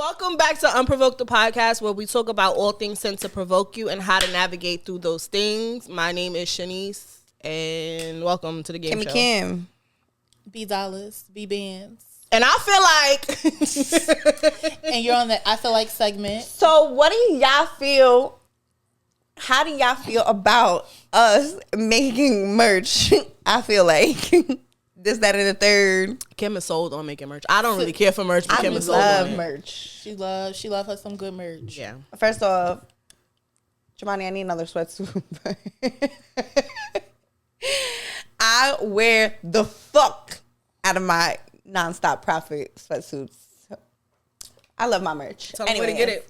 Welcome back to UnProvoked, the podcast where we talk about all things sent to provoke you and how to navigate through those things. My name is Shanice, and welcome to the game show. Kim. B Dollars, B Bands. And I feel like... and you're on the I Feel Like segment. So what do y'all feel... How do y'all feel about us making merch? I feel like... This, that, and the third. Kim is sold on making merch. I don't really care for merch, but Kim is sold on it. Merch. She love her some good merch. Yeah. First off, Jamani, I need another sweatsuit. I wear the fuck out of my nonstop profit sweatsuits. I love my merch. Tell me where to get it.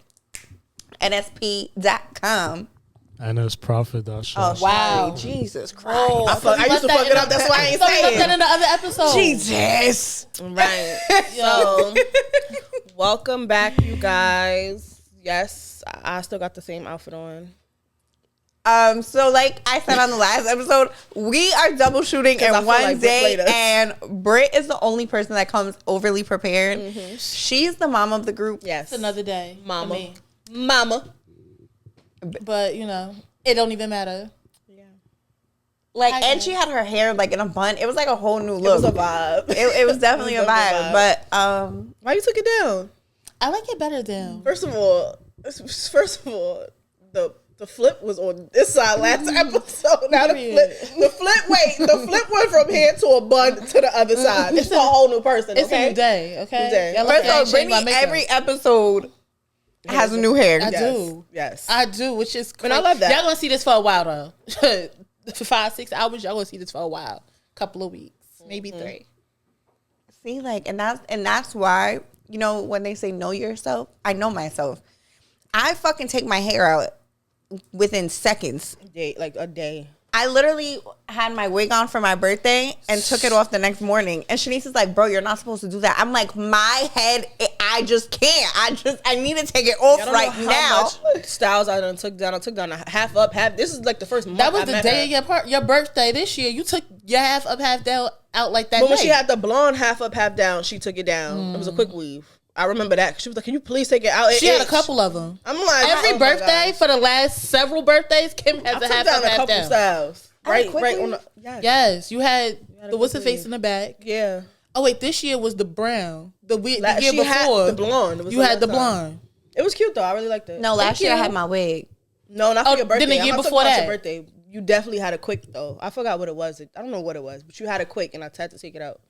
nsp.com. And it's profit.shop. Oh, wow. Jesus Christ. Oh, I used to fuck it up. That's why I ain't saying that in the other episode. Jesus. Right. So, welcome back, you guys. Yes, I still got the same outfit on. So like I said on the last episode, we are double shooting in one day, and Britt is the only person that comes overly prepared. Mm-hmm. She's the mom of the group. Yes. It's another day. Mama. But, you know, it don't even matter. Yeah. Like, and she had her hair, like, in a bun. It was, like, a whole new look. It was a vibe. It was definitely a vibe. But, why you took it down? I like it better down. First of all, the flip was on this side last episode. Now the flip went from here to a bun to the other side. It's a whole new person, It's a new day, okay? First of all, Brittany, every episode... has new hair. I do. Yes. I do, which is crazy. And I love that. Y'all gonna see this for a while, though. For 5-6 hours, y'all gonna see this for a while. Couple of weeks. Maybe 3. See, like, and that's why, you know, when they say know yourself, I know myself. I fucking take my hair out within seconds. Like a day. I literally had my wig on for my birthday and took it off the next morning. And Shanice is like, bro, you're not supposed to do that. I'm like, my head, I just can't. I need to take it off right now. Much styles I took down. I took down a half up, half. This is like the first month. That was the day of your birthday this year. You took your half up, half down out like that. But when she had the blonde half up, half down, she took it down. It was a quick weave. I remember that. She was like, can you please take it out? She had a couple of them. I'm like, every birthday for the last several birthdays, Kim has a half up, half down. Styles. Right on the... Yes, you had the what's the face in the back. Yeah. Oh, wait, this year was the brown. The year she before. Had the blonde. You had the blonde. It was cute, though. I really liked it. No, last year I had my wig. No, not for your birthday. Then the year before that. Your birthday. You definitely had a quick, though. I forgot what it was. I don't know what it was, but you had a quick, and I had to take it out.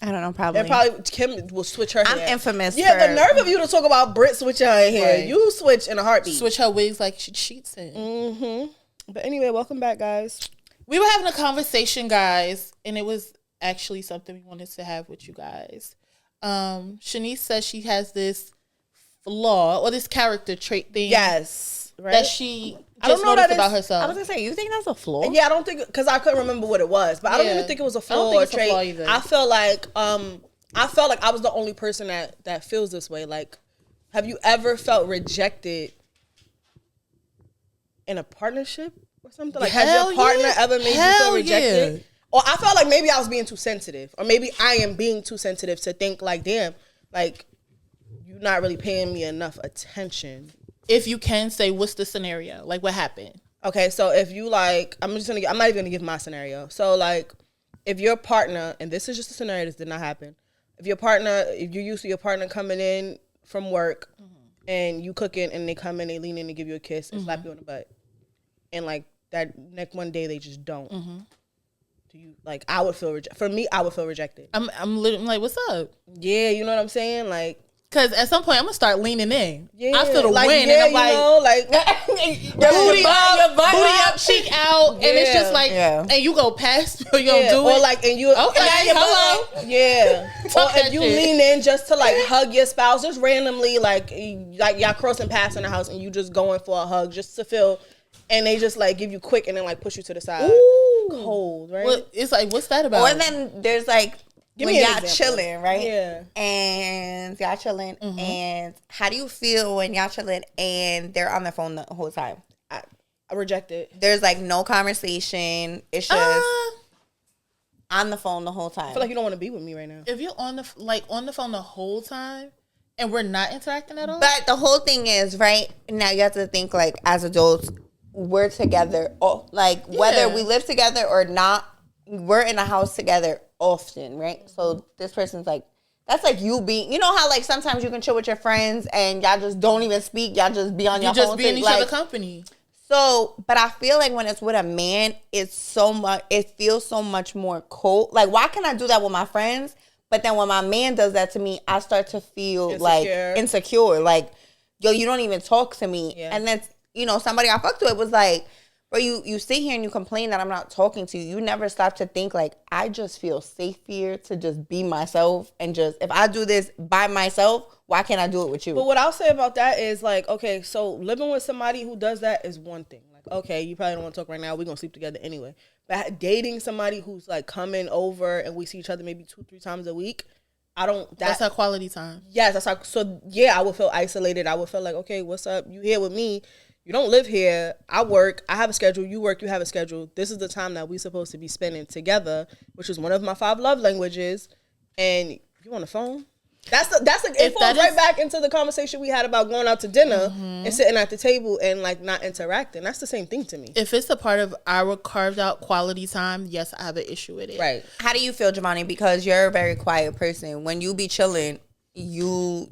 I don't know, probably. And probably Kim will switch her hair. I'm infamous. Yeah, the nerve of you to talk about Britt switching her hair. Right. You switch in a heartbeat. Switch her wigs like she cheats in. Mm-hmm. But anyway, welcome back, guys. We were having a conversation, guys, and it was actually something we wanted to have with you guys. Shanice says she has this flaw or this character trait thing. Yes. Right? That she I don't know noticed that about herself. I was going to say, you think that's a flaw? Yeah, I don't think, because I couldn't remember what it was, but I don't even think it was a flaw or a trait. I feel like, I felt like I was the only person that feels this way. Like, have you ever felt rejected in a partnership or something? Like, has your partner ever made you feel rejected? Yeah. Or I felt like maybe I was being too sensitive, or maybe I am being too sensitive to think like, damn, like, you're not really paying me enough attention. If you can say, what's the scenario? Like, what happened? Okay, so if you like, I'm not even gonna give my scenario. So like, if your partner, and this is just a scenario, this did not happen. If you're used to your partner coming in from work, and you cooking, and they come in, they lean in and give you a kiss and slap you on the butt, and like that next one day they just don't. Do you like? I would feel rejected. For me, I would feel rejected. I'm like, what's up? Yeah, you know what I'm saying, like. Because at some point, I'm going to start leaning in. Yeah, I feel the like, wind, yeah, and I'm like, you know, like booty up, cheek out, and it's just like, and you go past, you don't do it. Or like, and you, okay, hello. Yeah. Or if you lean in just to like hug your spouse, just randomly, like y'all crossing paths in the house, and you just going for a hug just to feel, and they just like give you quick and then like push you to the side. Ooh. Cold, right? Well, it's like, what's that about? Or then there's like, when y'all chilling, right? Yeah. And y'all chilling, and how do you feel when y'all chilling and they're on their phone the whole time? I reject it. There's like no conversation. It's just on the phone the whole time. I feel like you don't want to be with me right now. If you're on the phone the whole time, and we're not interacting at all. But the whole thing is, right now you have to think like as adults, we're together. Like whether we live together or not, we're in a house together often, right? So this person's like, that's like you being, you know how like sometimes you can chill with your friends and y'all just don't even speak, y'all just be on your phone. You just be in each other's company. So, but I feel like when it's with a man, it's so much, it feels so much more cold. Like, why can I do that with my friends? But then when my man does that to me, I start to feel like insecure. Like, yo, you don't even talk to me. Yeah. And then, you know, somebody I fucked with was like, bro, you sit here and you complain that I'm not talking to you. You never stop to think like, I just feel safe here to just be myself. And just, if I do this by myself, why can't I do it with you? But what I'll say about that is like, okay, so living with somebody who does that is one thing. Like, okay, you probably don't want to talk right now. We're going to sleep together anyway. But dating somebody who's like coming over and we see each other maybe 2-3 times a week, that's our quality time. Yes, that's like, so yeah, I would feel isolated. I would feel like, okay, what's up? You here with me. You don't live here. I work. I have a schedule. You work. You have a schedule. This is the time that we're supposed to be spending together, which is one of my 5 love languages. And you on the phone? It falls right back into the conversation we had about going out to dinner and sitting at the table and like not interacting. That's the same thing to me. If it's a part of our carved out quality time, yes, I have an issue with it. Right. How do you feel, Giovanni? Because you're a very quiet person. When you be chilling, you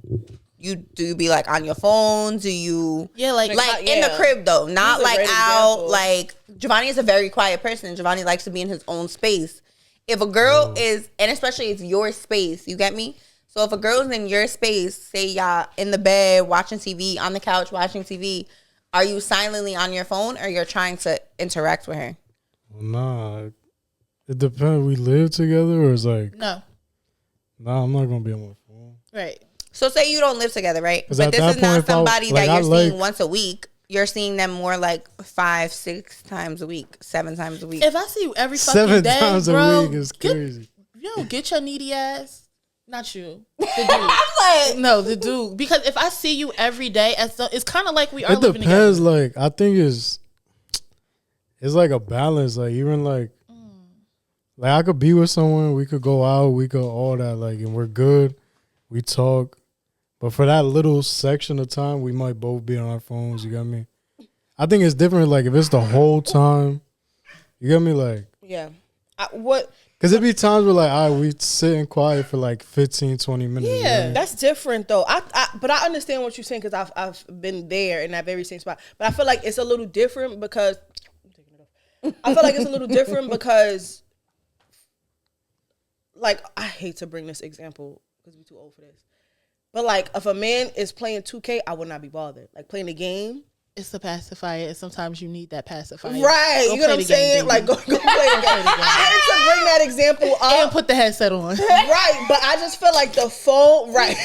be like on your phone? Do you like in the crib though, not like out? Example. Like Giovanni is a very quiet person. Giovanni likes to be in his own space. If a girl is, and especially if your space, you get me? So if a girl's in your space, say y'all in the bed watching TV, on the couch watching TV, are you silently on your phone or you're trying to interact with her? Well, nah, it depends. We live together or it's like no, I'm not gonna be on my phone. Right. So say you don't live together, right? But this is not somebody that you're seeing once a week. You're seeing them more like 5-6 times a week, 7 times a week. If I see you every fucking 7 day, times bro, a week is crazy. Get your needy ass. Not you. The dude. I'm like, no, the dude. Because if I see you every day, it's kind of like we are It living depends. together. Like, I think it's like a balance. Like, even like I could be with someone, we could go out, we could all that, like, and we're good. We talk. But for that little section of time, we might both be on our phones. You got me? I think it's different. Like, if it's the whole time, you got me? Like, yeah. Because it'd be times where, like, all right, we sitting quiet for like 15-20 minutes. Yeah, that's different though. But I understand what you're saying because I've been there in that very same spot. But I feel like it's a little different because like, I hate to bring this example because we're too old for this. But like, if a man is playing 2K, I would not be bothered. Like playing the game. It's the pacifier, and sometimes you need that pacifier. Right. You know what I'm saying? Like, go play the game. I hate to bring that example up. And put the headset on. Right. But I just feel like the phone, right.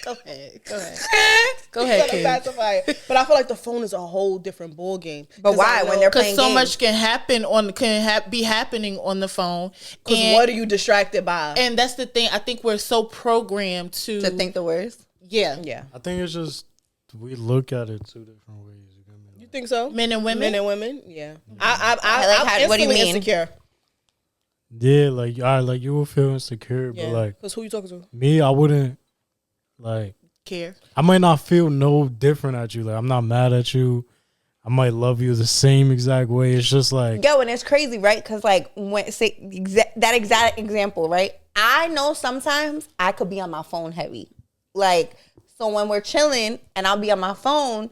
Go ahead, kid. Pacifier. But I feel like the phone is a whole different ball game. But why? When they're playing games? Because so much can happen be happening on the phone. Because what are you distracted by? And that's the thing. I think we're so programmed to think the worst. Yeah. I think it's just we look at it 2 different ways. You think so? Men and women? Yeah. What do you mean? Insecure. Yeah, like, all right, like, you will feel insecure, but like, because who you talking to? Me, I wouldn't like care. I might not feel no different at you. Like, I'm not mad at you. I might love you the same exact way. It's just like, yo, and it's crazy, right? Because like that exact example, right? I know sometimes I could be on my phone heavy, like. So when we're chilling and I'll be on my phone,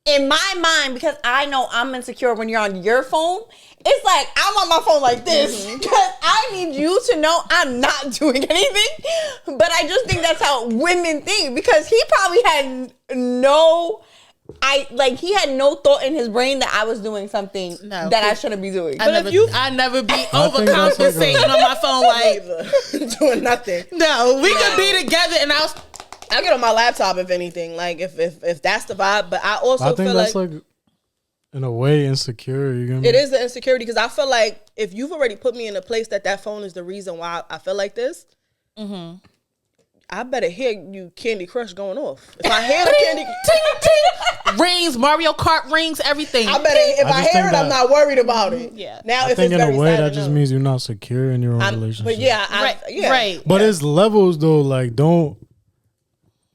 in my mind, because I know I'm insecure when you're on your phone, it's like I'm on my phone like this because I need you to know I'm not doing anything. But I just think that's how women think because he probably had no thought in his brain that I was doing something that I shouldn't be doing. I never be overcompensating on my phone like doing nothing. No, we could be together and I get on my laptop if anything, like if that's the vibe. But I also feel that's like in a way insecure. You get me? It is the insecurity because I feel like if you've already put me in a place that phone is the reason why I feel like this, I better hear you Candy Crush going off. If I hear the Candy rings, Mario Kart rings, everything. I better if I hear it, I'm not worried about it. Yeah. Now I think in a way that just means you're not secure in your own relationship. But right. Right. But it's levels though. Like don't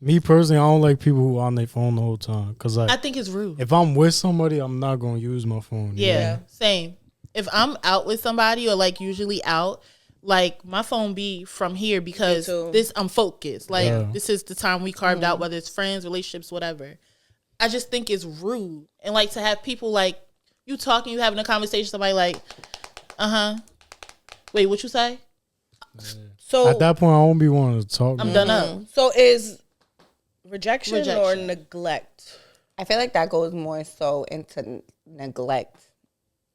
Me personally, I don't like people who are on their phone the whole time. Cause like, I think it's rude. if I'm with somebody, I'm not gonna use my phone. Yeah, same. If I'm out with somebody or like usually out, like my phone be from here because I'm focused. Like this is the time we carved out, whether it's friends, relationships, whatever. I just think it's rude. And like to have people like you talking, you having a conversation, somebody like, wait, what you say? Yeah. So at that point, I won't be wanting to talk. I'm done up. So is rejection or neglect? I feel like that goes more so into neglect.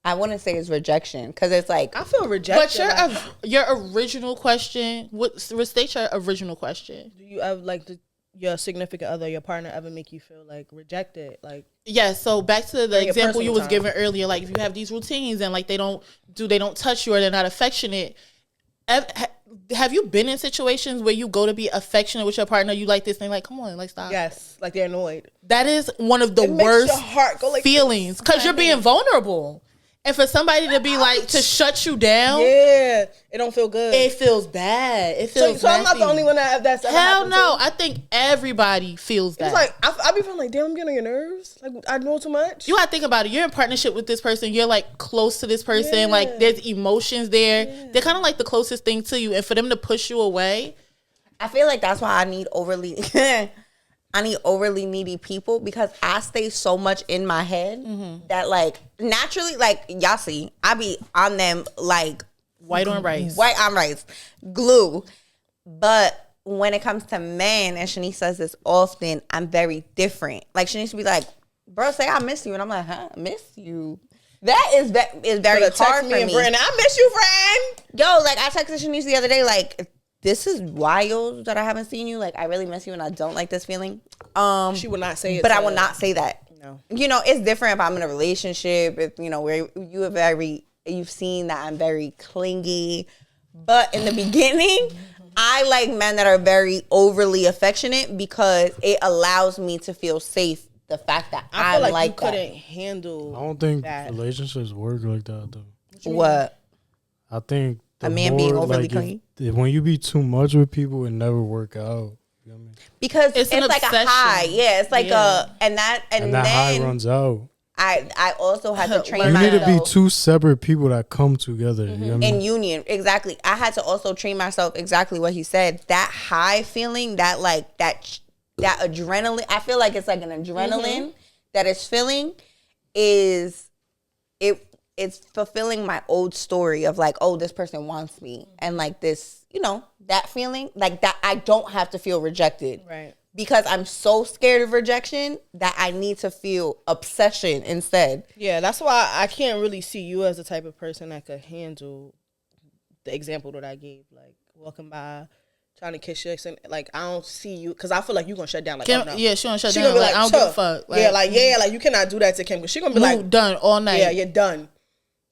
I wouldn't say it's rejection because it's like I feel rejected. But your original question, state your original question. Do you ever like your significant other, your partner, ever make you feel like rejected? Like So back to the example you was giving earlier. Like if you have these routines and like they don't touch you or they're not affectionate. Have you been in situations where you go to be affectionate with your partner? You like this thing, like, come on, like stop. Yes, like they're annoyed. That is one of the worst feelings because you're being vulnerable. And for somebody to be like, to shut you down. Yeah. It don't feel good. It feels bad. It feels so I'm not the only one that's ever Hell no. To. I think everybody feels that. It's like, I be feeling like, damn, I'm getting on your nerves. Like, I know too much. You gotta think about it. You're in partnership with this person. You're like close to this person. Yeah. Like there's emotions there. Yeah. They're kind of like the closest thing to you. And for them to push you away. I feel like that's why I need overly needy people because I stay so much in my head that like naturally, like y'all see, I be on them like white on rice, glue. But when it comes to men, and Shanice says this often, I'm very different. Like Shanice be like, bro, say I miss you. And I'm like, huh? Miss you? That is very hard for me. Brandon, I miss you, friend. Yo, like I texted Shanice the other day, like, this is wild that I haven't seen you. Like, I really miss you and I don't like this feeling. She would not say it. But I will not say that. No. You know, it's different if I'm in a relationship, if, you know, where you've seen that I'm very clingy. But in the beginning, I like men that are very overly affectionate because it allows me to feel safe. The fact that I feel like you that. couldn't handle I don't think that. relationships work like that, though. What? I think a man being overly clingy. When you be too much with people, it never work out. You know what I mean? Because it's like a high. Yeah, it's like and that then high runs out. I also had to train you myself. You need to be two separate people that come together. You know what I mean? In union, exactly. I had to also train myself exactly what he said. That high feeling, that like that adrenaline. I feel like it's like an adrenaline that is feeling it's fulfilling my old story of like, oh, this person wants me. And like this, you know, that feeling like that I don't have to feel rejected. Right. Because I'm so scared of rejection that I need to feel obsession instead. Yeah, that's why I can't really see you as the type of person that could handle the example that I gave. Like walking by, trying to kiss you. Like, I don't see you because I feel like you're going to shut down. Like, oh, no. Yeah, she going to shut down. Gonna be like, I don't give a fuck. Like, like you cannot do that to Kim because she's going to be like, done all night. Yeah, you're done.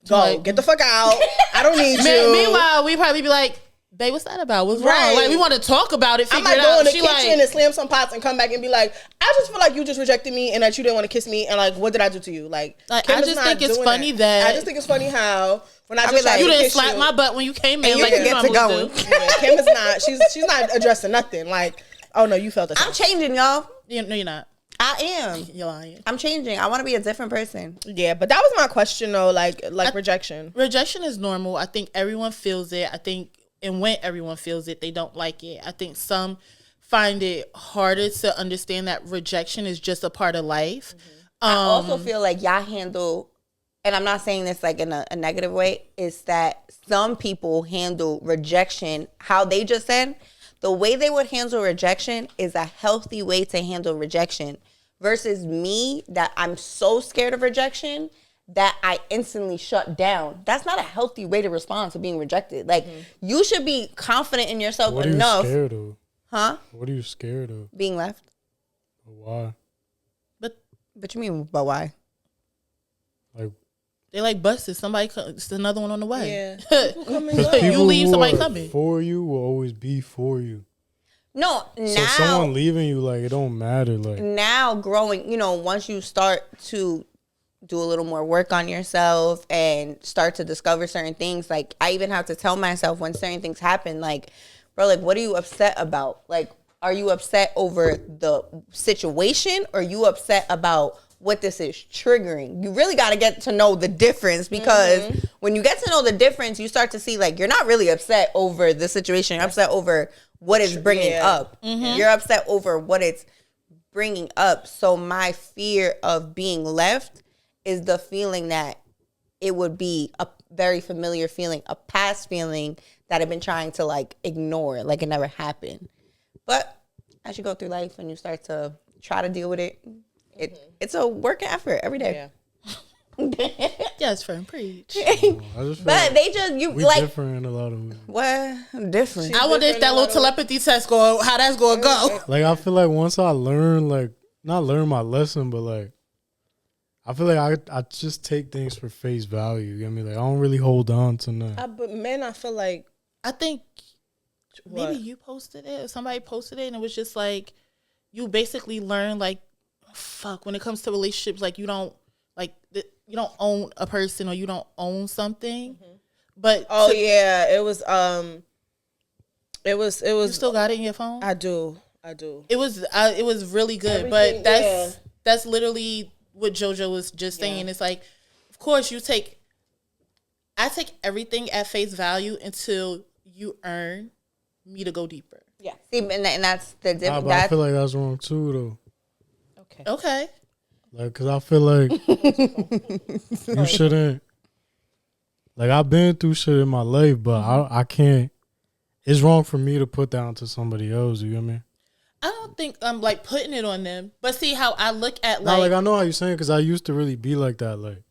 Go, get the fuck out. I don't need you. Meanwhile, we probably be like, babe, what's that about? What's wrong? Like, we want to talk about it, I might go in the kitchen and slam some pots and come back and be like, I just feel like you just rejected me and that you didn't want to kiss me and like, what did I do to you? Like I just think it's funny that I just think it's funny how when I just like, you didn't slap my butt when you came in, like you get to going. Yeah, Kim is not. She's not addressing nothing. Like, oh no, you felt it. I'm changing, y'all. No, you're not. I am. You're lying. I'm changing. I want to be a different person. Yeah, but that was my question though. Like rejection. Rejection is normal. I think everyone feels it. I think, and when everyone feels it, they don't like it. I think some find it harder to understand that rejection is just a part of life. I also feel like y'all handle, and I'm not saying this like in a negative way, is that some people handle rejection how they just said. The way they would handle rejection is a healthy way to handle rejection versus me that I'm so scared of rejection that I instantly shut down. That's not a healthy way to respond to being rejected. Like, you should be confident in yourself enough. What are you scared of? Huh? What are you scared of? Being left. Why? But you mean, but why? Like, they like buses. Somebody, it's another one on the way. Yeah. You leave, somebody coming. For you will always be for you. No, now. So someone leaving you, like, it don't matter. Like, now growing, you know, once you start to do a little more work on yourself and start to discover certain things, like, I even have to tell myself when certain things happen, like, bro, like, what are you upset about? Like, Are you upset over the situation, or are you upset about what this is triggering? You really got to get to know the difference, because when you get to know the difference, you start to see like you're not really upset over the situation. You're upset over what it's bringing up. You're upset over what it's bringing up. So my fear of being left is the feeling that it would be a very familiar feeling, a past feeling that I've been trying to like ignore, like it never happened. But as you go through life and you start to try to deal with it, it's a work effort every day. Yeah. Yes, friend, preach. But they just we like different in a lot of ways. What different? I wonder if that little telepathy test how that's gonna go. Like I feel like once I learn, like not learn my lesson, but like I feel like I just take things for face value. You know what I mean? Like I don't really hold on to nothing. But men, I feel like I think maybe you posted it or somebody posted it, and it was just like you basically learn like when it comes to relationships, like you don't own a person or you don't own something. But it was you still got it in your phone? I do. It was really good. But that's literally what JoJo was just saying. It's like, of course I take everything at face value until you earn me to go deeper. Yeah. See, and that's the difference. I feel like that's wrong too, though. Okay. Like, cause I feel like you shouldn't. Like, I've been through shit in my life, but I can't. It's wrong for me to put that onto somebody else. You get me? I don't think I'm like putting it on them, but see how I look at like I know how you're saying, because I used to really be like that. Like,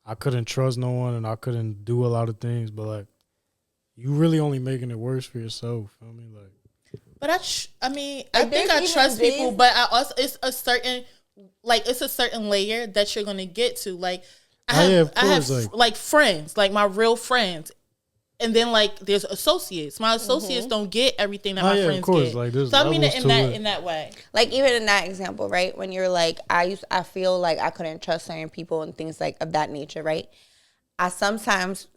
I couldn't trust no one and I couldn't do a lot of things, but like, you really only making it worse for yourself. Feel me? Like, but I think I trust people, but I also it's a certain layer that you're gonna get to. Like I have like friends, like my real friends, and then like there's associates. My associates don't get everything that my friends get. Like, so I mean it in that way. Like even in that example, right? When you're like, I feel like I couldn't trust certain people and things like of that nature, right? I sometimes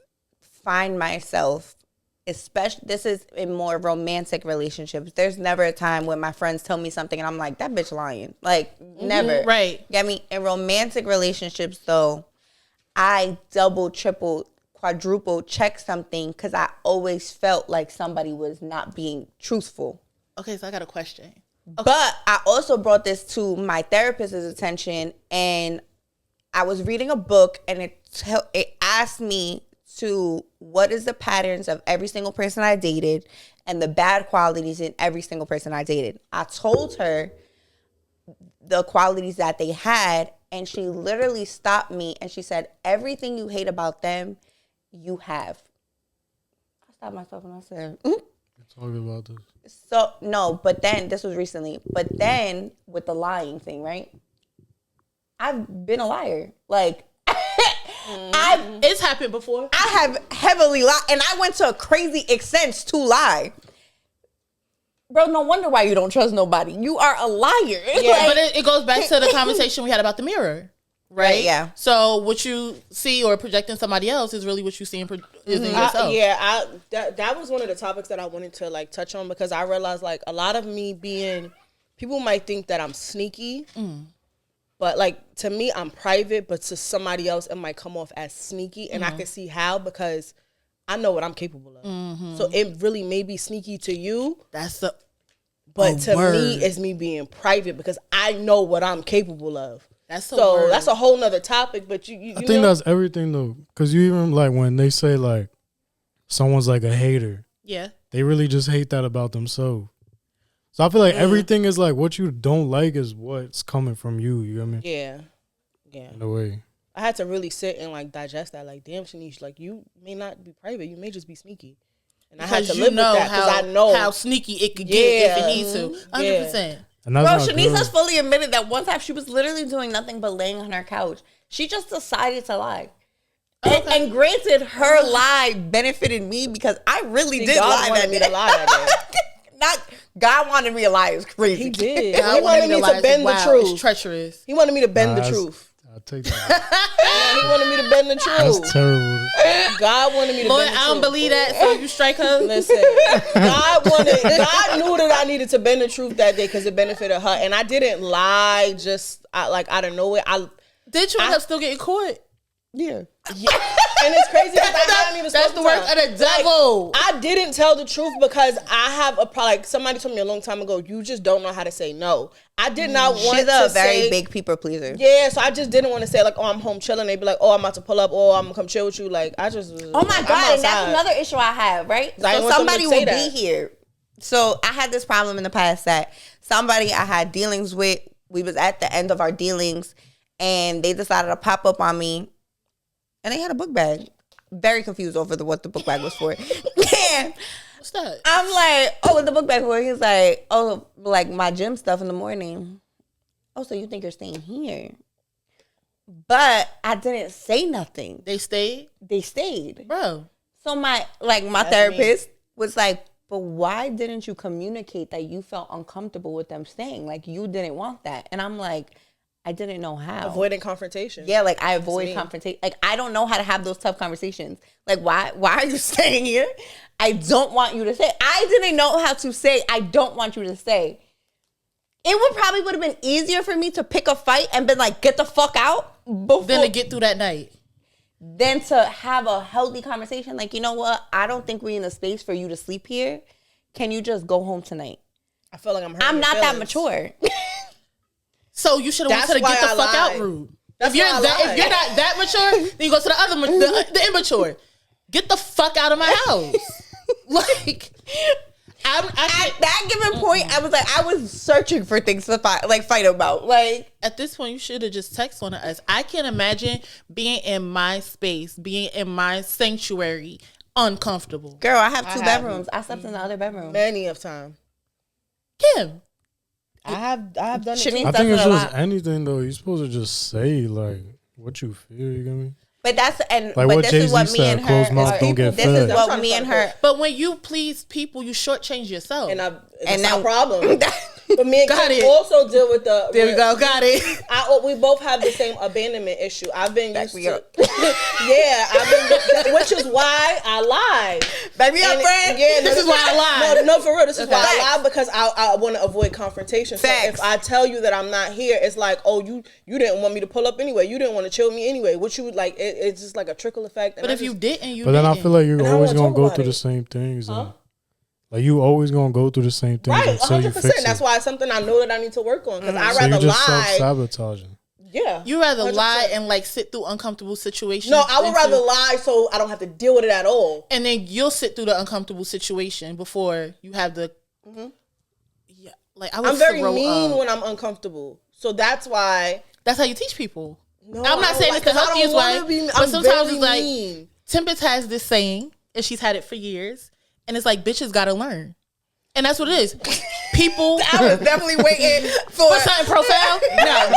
find myself, especially this is in more romantic relationships. There's never a time when my friends tell me something and I'm like, that bitch lying. Like never. Right. Get me? In romantic relationships though, I double, triple, quadruple check something because I always felt like somebody was not being truthful. Okay, so I got a question. Okay. But I also brought this to my therapist's attention, and I was reading a book and it asked me to what is the patterns of every single person I dated and the bad qualities in every single person I dated. I told her the qualities that they had, and she literally stopped me and she said, everything you hate about them, you have. I stopped myself and I said, talking about this. So, no, but then, this was recently, but then with the lying thing, right? I've been a liar. Like, it's happened before. I have heavily lied, and I went to a crazy extent to lie. Bro, no wonder why you don't trust nobody. You are a liar. Yeah, like, but it goes back to the conversation we had about the mirror, right? Yeah. So what you see or project in somebody else is really what you see in yourself. That was one of the topics that I wanted to like touch on, because I realized like a lot of me people might think that I'm sneaky. But, like, to me, I'm private, but to somebody else, it might come off as sneaky. And I can see how, because I know what I'm capable of. So it really may be sneaky to you. But to me, it's me being private, because I know what I'm capable of. That's a whole nother topic. But I think that's everything, though. Because you even, like, when they say, like, someone's, like, a hater. Yeah. They really just hate that about themselves. So I feel like everything is like what you don't like is what's coming from you. You know what I mean? Yeah. In a way. I had to really sit and like digest that. Like, damn, Shanice, like you may not be private. You may just be sneaky. And I had to live with that because I know how sneaky it could get if it needs to. 100%. Bro, Shanice has fully admitted that one time she was literally doing nothing but laying on her couch. She just decided to lie. Okay. And granted, her lie benefited me because I really did lie that day. Not God wanted me to lie. It was crazy. He did. He wanted me to bend the truth. It's treacherous. He wanted me to bend the truth. take that. He wanted me to bend the truth. That's terrible. God wanted me to Lord, bend the truth. I don't believe that, so you strike her. Listen, God knew that I needed to bend the truth that day because it benefited her, and I didn't lie just like out of nowhere. Did you end up still getting caught? Yeah. And it's crazy because I haven't even That's the work of the devil. Like, I didn't tell the truth because I have like somebody told me a long time ago, you just don't know how to say no. I did not want She's to a very say, big people pleaser. Yeah, so I just didn't want to say like, oh, I'm home chilling. They'd be like, oh, I'm about to pull up, or I'm gonna come chill with you. Like I just oh my God, and that's another issue I have, right? So somebody will be here. So I had this problem in the past that somebody I had dealings with, we was at the end of our dealings and they decided to pop up on me and they had a book bag. Very confused over what the book bag was for. And what's that? I'm like, oh, what's the book bag for? He's like, oh, like my gym stuff in the morning. Oh, so you think you're staying here? But I didn't say nothing. They stayed? They stayed. Bro. So my therapist was like, but why didn't you communicate that you felt uncomfortable with them staying? Like you didn't want that. And I'm like, I didn't know how. Avoiding confrontation. Yeah, like I avoid confrontation. Like I don't know how to have those tough conversations. Like why are you staying here? I don't want you to stay. I didn't know how to say I don't want you to stay. It would have been easier for me to pick a fight and been like, get the fuck out before than to get through that night. Than to have a healthy conversation. Like, you know what? I don't think we're in a space for you to sleep here. Can you just go home tonight? I feel like I'm not that mature. So you should have went to the get the fuck out route. If you're not that mature, then you go to the other the immature. Get the fuck out of my house. Like at that given point, I was searching for things to fight about. Like at this point, you should have just texted one of us. I can't imagine being in my space, being in my sanctuary, uncomfortable. Girl, I have two bedrooms. I slept in the other bedroom many of time. Kim, I have done it. I think it's just anything though. You're supposed to just say like what you feel. You get me? But this Jay-Z is what me and her. This is what me and her. But when you please people, you shortchange yourself, and that's a problem. But me and Kim also deal with the. There we go. Got it. We both have the same abandonment issue. I've been used to. Yeah, which is why I lie. Back me up, friend. Yeah, this is why I lie. No, for real. This is why I lie because I want to avoid confrontation. So if I tell you that I'm not here, it's like, oh, you didn't want me to pull up anyway. You didn't want to chill with me anyway. What you would like? It's just like a trickle effect. But if you didn't, But then I feel like you're always gonna go through the same things. Huh? Like you always gonna go through the same things, right? Until 100%. You fix it. That's why it's something I know that I need to work on because I rather you're just lie. Self-sabotaging. Yeah, you rather 100%. Lie and like sit through uncomfortable situations. No, I would rather lie so I don't have to deal with it at all. And then you'll sit through the uncomfortable situation before you have the. Mm-hmm. Yeah, like I'm very mean when I'm uncomfortable, so that's why. That's how you teach people. No, I'm not saying it's the healthiest way, but sometimes it's like Tempest has this saying, and she's had it for years, and it's like bitches gotta learn, and that's what it is. People, I was definitely waiting for something profound. No.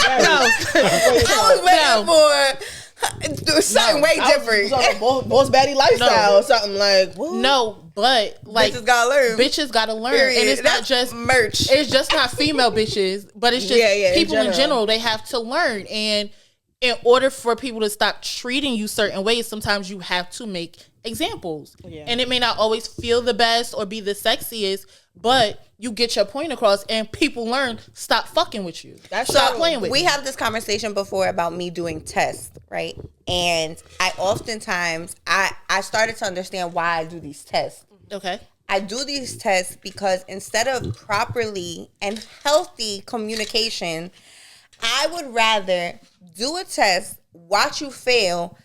I was waiting for something way different. Boss baddie lifestyle or something like. What? No, but like bitches gotta learn. Bitches gotta learn, period. And it's not just merch. It's just not female bitches, but it's just people in general. They have to learn, and in order for people to stop treating you certain ways, sometimes you have to make examples. Yeah. And it may not always feel the best or be the sexiest, but you get your point across and people learn, stop fucking with you. Stop playing with you. We have this conversation before about me doing tests, right? And I oftentimes, I started to understand why I do these tests. Okay. I do these tests because instead of properly and healthy communication, I would rather do a test, watch you fail,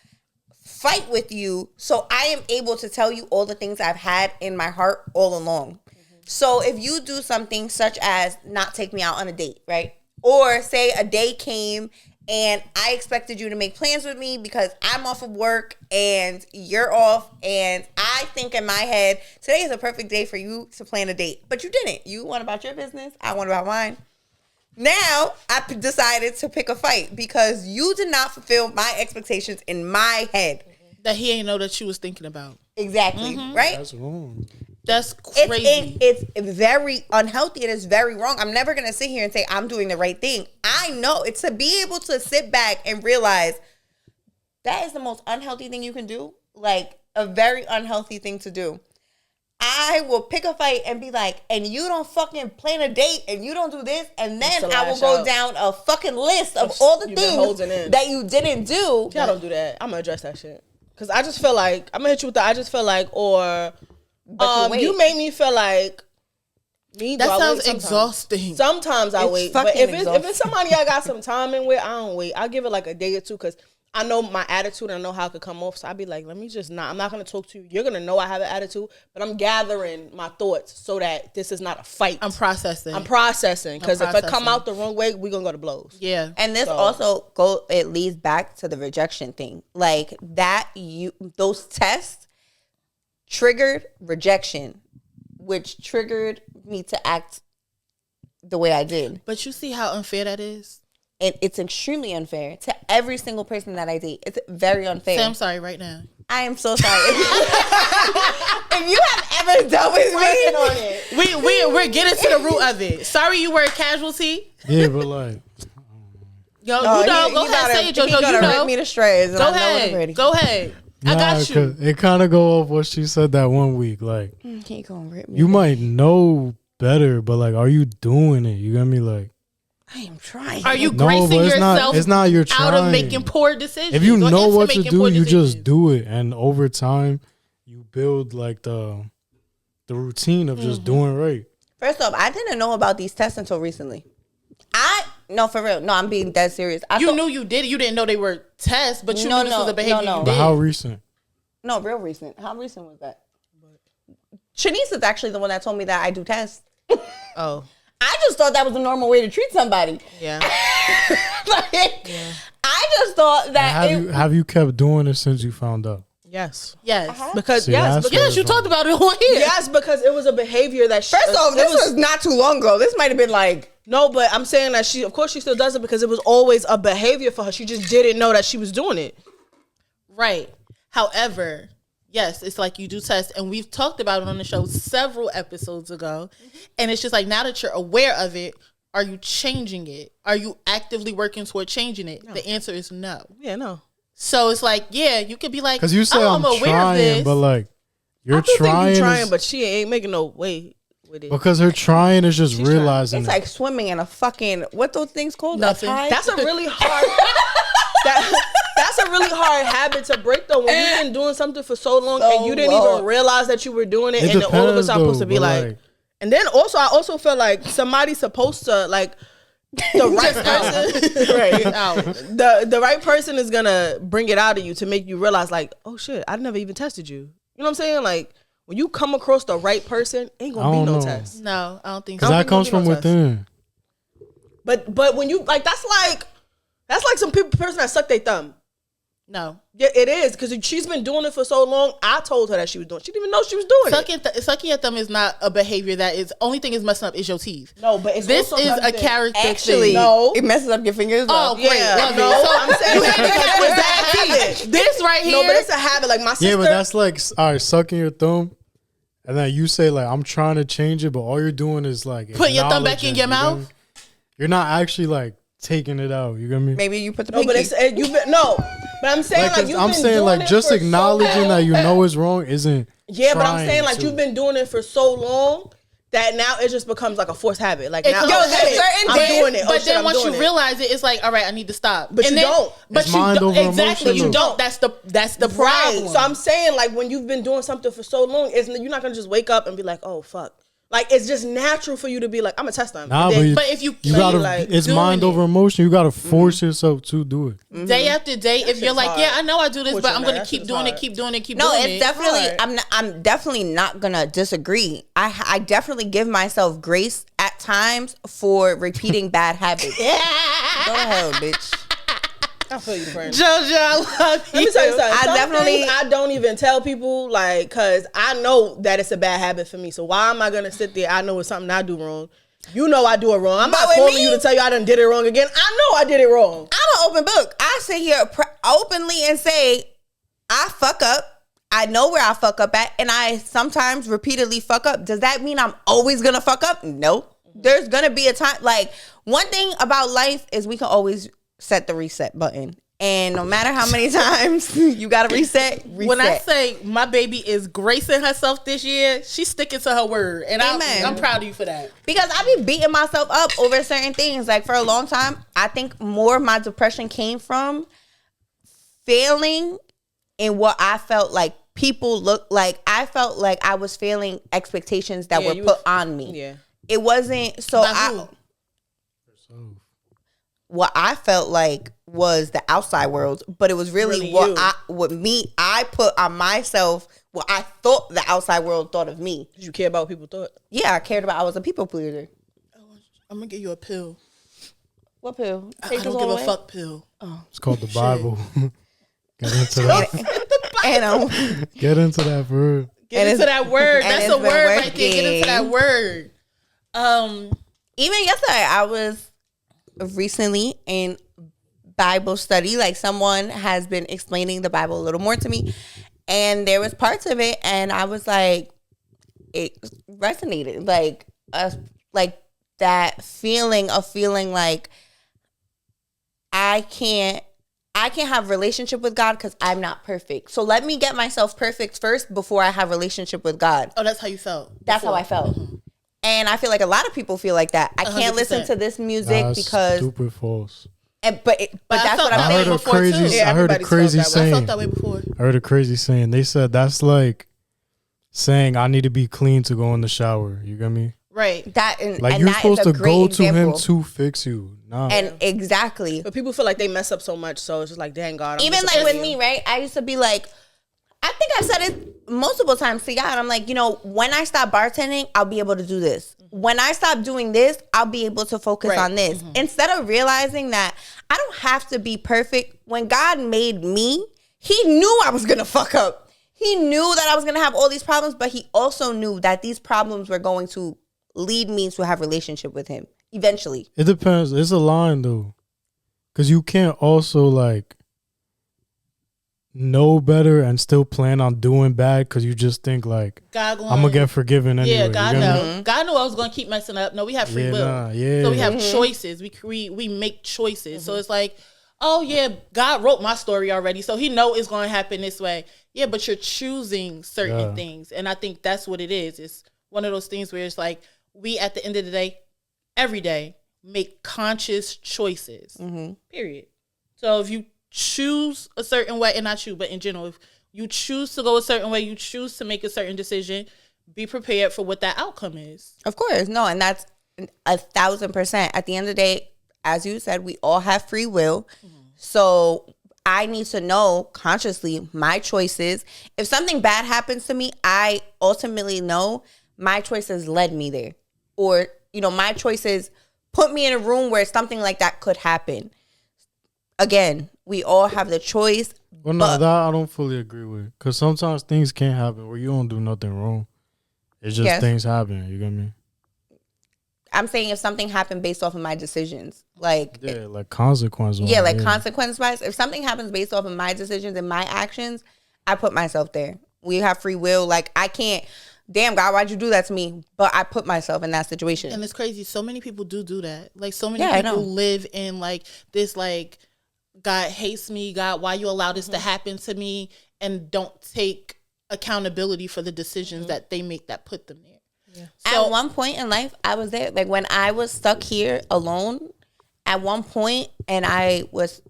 fight with you, so I am able to tell you all the things I've had in my heart all along. Mm-hmm. So if you do something such as not take me out on a date, right? Or say a day came and I expected you to make plans with me because I'm off of work and you're off, and I think in my head, today is a perfect day for you to plan a date. But you didn't. You went about your business. I went about mine. Now, I decided to pick a fight because you did not fulfill my expectations in my head. That he ain't know that you was thinking about. Exactly, right? That's wrong. That's crazy. It's very unhealthy and it's very wrong. I'm never going to sit here and say I'm doing the right thing. I know it's to be able to sit back and realize that is the most unhealthy thing you can do. Like a very unhealthy thing to do. I will pick a fight and be like, and you don't fucking plan a date and you don't do this. And then I will go down a fucking list of all the things that you didn't do. Y'all don't do that. I'm going to address that shit. Because I just feel like, I'm going to hit you with the I just feel like, or you made me feel like, that sounds exhausting. Sometimes I wait. But if it's somebody I got some time in with, I don't wait. I'll give it like a day or two because I know my attitude and I know how it could come off. So I'd be like, let me just not. I'm not going to talk to you. You're going to know I have an attitude, but I'm gathering my thoughts so that this is not a fight. I'm processing. Because if it come out the wrong way, we're going to go to blows. Yeah. And this it leads back to the rejection thing. Like those tests triggered rejection, which triggered me to act the way I did. But you see how unfair that is? And it's extremely unfair to every single person that I date. It's very unfair. Say I'm sorry right now. I am so sorry. If you have ever dealt with me, we're getting to the root of it. Sorry you were a casualty. Yeah, but like, yo, go ahead, say it, JoJo. You know, rip me to shreds. Go ahead. I got you. It kind of go off what she said that one week. Like, he gonna rip me. You might know better, but like, are you doing it? You got me like. I am trying. Are you gracing yourself it's not your trying. Out of making poor decisions? If you know what to do, you just do it. And over time, you build like the routine of just doing right. First off, I didn't know about these tests until recently. No, for real. No, I'm being dead serious. You knew you did it. You didn't know they were tests, but you knew this was a behavior you did. But how recent? No, real recent. How recent was that? Shanice is actually the one that told me that I do tests. Oh. I just thought that was a normal way to treat somebody. Yeah. I just thought that. Have you kept doing it since you found out? Yes. Because you talked about it on here. Yes, because it was a behavior that first off, this was not too long ago. This might have been like. No, but I'm saying that of course she still does it because it was always a behavior for her. She just didn't know that she was doing it. Right. However, yes, it's like you do tests, and we've talked about it on the show several episodes ago. And it's just like, now that you're aware of it, are you changing it? Are you actively working toward changing it? No. The answer is no. Yeah, no. So it's like, yeah, you could be like, because you say I'm aware trying, of this, but like you're trying, but she ain't making no way with it. Because her trying is just realizing it's like swimming in a fucking what those things called? Nothing. That's a really hard. That's a really hard habit to break though. When you've been doing something for so long and you didn't even realize that you were doing it, and then all of a sudden supposed to be like. And then also, I also feel like somebody's supposed to like the right person, right? The right person is gonna bring it out of you to make you realize, like, oh shit, I never even tested you. You know what I'm saying? Like when you come across the right person, ain't gonna be no test. No, I don't think so. Because that comes from within. But when you like, that's like some person that suck their thumb. No. Yeah, it is, because she's been doing it for so long. I told her that she was doing it. She didn't even know she was doing it. Sucking at them is not a behavior that is, only thing is messing up is your teeth. No, but it's this is a character actually, thing. No. It messes up your fingers. Oh, great. Yeah, love no, it. So I'm saying that habit. This right here. No, but it's a habit. Like my sister. Yeah, but that's like, all right, sucking your thumb. And then you say like, I'm trying to change it, but all you're doing is like put your thumb back in your mouth. You're not actually like taking it out. You get me? Maybe you put the pinky. But I'm saying like I'm saying like just acknowledging that you know it's wrong isn't. Yeah, but I'm saying like you've been doing it for so long that now it just becomes like a forced habit. Like now, I'm doing it. But then once you realize it, it's like, all right, I need to stop. But you don't. But you don't. Exactly, you don't. That's the problem. Right. So I'm saying like when you've been doing something for so long, you're not gonna just wake up and be like, oh fuck. Like it's just natural for you to be like, I'm gonna test them. Nah, but if you gotta, like, it's mind over emotion. You gotta force yourself to do it day after day. If you're like, yeah, I know I do this, but I'm gonna keep doing it. No, it's definitely. I'm definitely not gonna disagree. I definitely give myself grace at times for repeating bad habits. Go ahead, bitch. I feel you, friend. JoJo, I love you. Let me tell you something. I I don't even tell people, like, because I know that it's a bad habit for me. So why am I going to sit there? I know it's something I do wrong. You know I do it wrong. I'm not calling you to tell you I done did it wrong again. I know I did it wrong. I'm an open book. I sit here openly and say, I fuck up. I know where I fuck up at, and I sometimes repeatedly fuck up. Does that mean I'm always gonna fuck up? No. There's gonna be a time. Like, one thing about life is we can always set the reset button. And no matter how many times you gotta reset. When I say my baby is gracing herself this year, she's sticking to her word. And I'm proud of you for that. Because I be beating myself up over certain things. Like, for a long time, I think more of my depression came from failing in what I felt like people look like. I felt like I was failing expectations that were put on me. Yeah. It wasn't so what I felt like was the outside world, but it was really what I put on myself, what I thought the outside world thought of me. Did you care about what people thought? Yeah, I cared about. I was a people pleaser. I'm gonna give you a pill. What pill? I don't give a fuck pill. Oh, it's called the Bible. Get into that. And get into that word. Get into that word. That's a word right there. Get into that word. Even yesterday, I was recently in Bible study. Like, someone has been explaining the Bible a little more to me, and there was parts of it, and I was like, it resonated. Like that feeling of feeling like I can't have relationship with God because I'm not perfect. So let me get myself perfect first before I have relationship with God. Oh, that's how you felt. That's how I felt. Mm-hmm. And I feel like a lot of people feel like that. I can't 100%. listen to this music because stupid false. But that's what I'm saying. I heard a crazy saying. I felt that way before. I heard a crazy saying. They said that's like saying I need to be clean to go in the shower. You get me? Right. You're supposed to go to him to fix you. Nah. And exactly. But people feel like they mess up so much, so it's just like, dang God. Even like with me, right? I used to be like, I think I've said it multiple times to God. I'm like, when I stop bartending, I'll be able to do this. When I stop doing this, I'll be able to focus on this. Mm-hmm. Instead of realizing that I don't have to be perfect. When God made me, he knew I was going to fuck up. He knew that I was going to have all these problems, but he also knew that these problems were going to lead me to have a relationship with him eventually. It depends. It's a line, though. Because you can't also, like, know better and still plan on doing bad because you just think like I'm gonna get forgiven anyway. Yeah, God knows. God knew I was gonna keep messing up. No, we have free will. So we have choices. We make choices. So it's like, oh yeah, God wrote my story already, so he know it's gonna happen this way. Yeah, but you're choosing certain things, and I think that's what it is. It's one of those things where it's like we at the end of the day, every day, make conscious choices. Period. So if you choose a certain way, and not you, but in general, if you choose to go a certain way, you choose to make a certain decision, be prepared for what that outcome is. Of course. No, and that's 1,000%. At the end of the day, as you said, we all have free will. So I need to know consciously my choices. If something bad happens to me, I ultimately know my choices led me there. Or, my choices put me in a room where something like that could happen. Again, we all have the choice. Well, no, that I don't fully agree with. Because sometimes things can't happen where you don't do nothing wrong. It's just things happen. You get me? I'm saying if something happened based off of my decisions. Like consequence. Yeah, like consequence-wise. If something happens based off of my decisions and my actions, I put myself there. We have free will. Like, I can't, damn, God, why'd you do that to me? But I put myself in that situation. And it's crazy. So many people do that. Like, so many people live in, like, this, like, God hates me. God, why you allow this to happen to me? And don't take accountability for the decisions that they make that put them there. Yeah. So, at one point in life, I was there. Like, when I was stuck here alone, at one point, and I was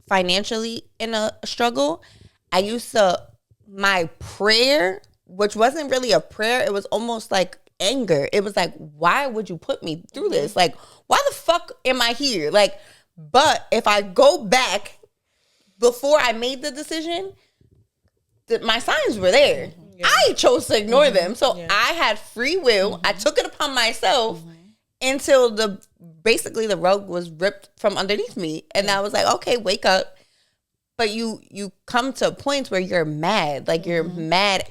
financially in a struggle, I used to, my prayer, which wasn't really a prayer, it was almost like anger. It was like, why would you put me through this? Like, why the fuck am I here? Like, but if I go back before I made the decision, my signs were there. Yeah. I chose to ignore them. So I had free will. I took it upon myself until basically the rug was ripped from underneath me. And I was like, okay, wake up. But you come to points where you're mad. Like, you're mad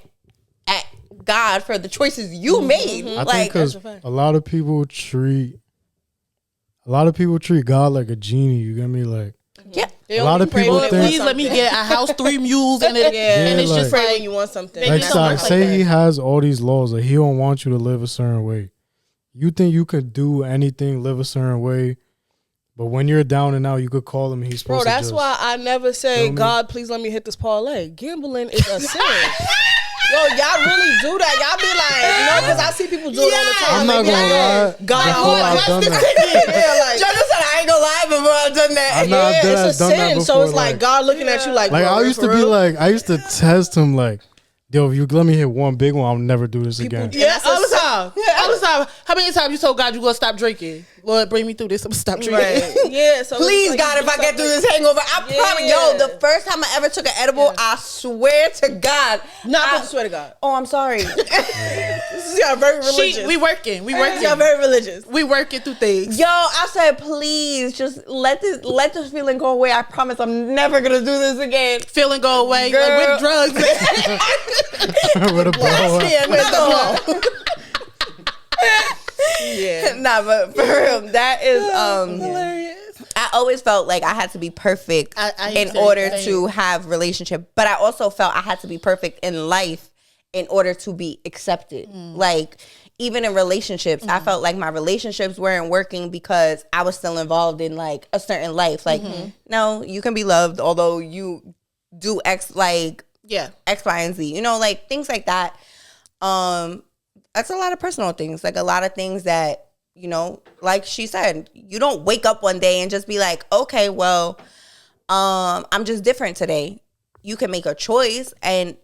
at God for the choices you made. I think because a lot of people treat God like a genie. You get me? Like, Yeah. A lot of people think, please let me get a house, 3 mules, and it's like, just like when you want something. Like, say he has all these laws, like he don't want you to live a certain way. You think you could do anything, live a certain way, but when you're down and out, you could call him. He's supposed to. Bro, that's why I never say, God, please let me hit this parlay. Gambling is a sin. Yo, y'all really do that. Y'all be like, because I see people do it all the time. I'm not gonna lie. God, I've done that. Jordan said, I ain't gonna lie before I've done that. It's a sin. So it's like God looking at you like I used to be like, I used to test him like, yo, if you let me hit one big one, I'll never do this again. Yeah, all the time. All the time. How many times you told God you gonna stop drinking? Lord, bring me through this. I'm gonna stop drinking. Right. Yeah. So please, like, God, if I get through this hangover, I promise. Yo, the first time I ever took an edible, I swear to God. I swear to God. Oh, I'm sorry. This is y'all very religious. We working. Y'all very religious. We working through things. Yo, I said, please, just let this feeling go away. I promise I'm never gonna do this again. Feeling go away. Girl. Like with drugs. With a blow. Yeah. Nah, but for real, that is hilarious. I always felt like I had to be perfect in order to have relationship, but I also felt I had to be perfect in life in order to be accepted. Like even in relationships, I felt like my relationships weren't working because I was still involved in like a certain life. Like no, you can be loved although you do X, like X, Y, and Z. You know, like things like that. That's a lot of personal things, like a lot of things that, you know, like she said, you don't wake up one day and just be like, okay, well, I'm just different today. You can make a choice. And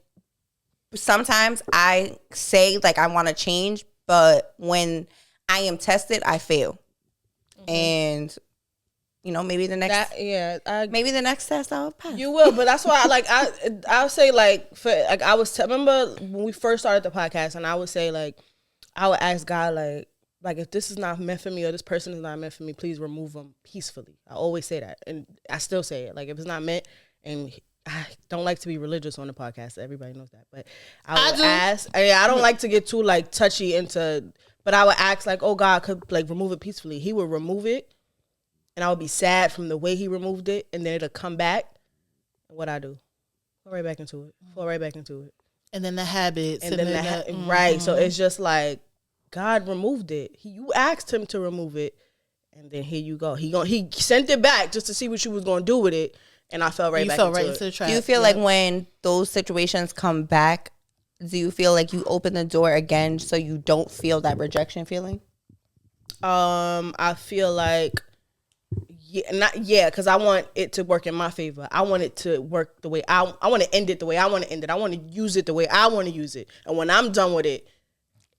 sometimes I say like I want to change, but when I am tested, I fail. And you know, maybe the next maybe the next test I'll pass. You will, but that's why I'll say like for like remember when we first started the podcast, and I would say like I would ask God like if this is not meant for me or this person is not meant for me, please remove them peacefully. I always say that, and I still say it. Like if it's not meant, and I don't like to be religious on the podcast. Everybody knows that, but I would ask. I don't like to get too like touchy into, but I would ask like, oh God, could like remove it peacefully. He would remove it. And I would be sad from the way he removed it, and then it'll come back. And what I do? Fall right back into it. And then the habits. And then right. So it's just like, God removed it. You asked him to remove it. And then here you go. He sent it back just to see what you was going to do with it. And I fell right back into it. Do you feel like when those situations come back, do you feel like you open the door again so you don't feel that rejection feeling? I feel like, because I want it to work in my favor. I want it to work the way I want to end it the way I want to end it. I want to use it the way I want to use it. And when I'm done with it,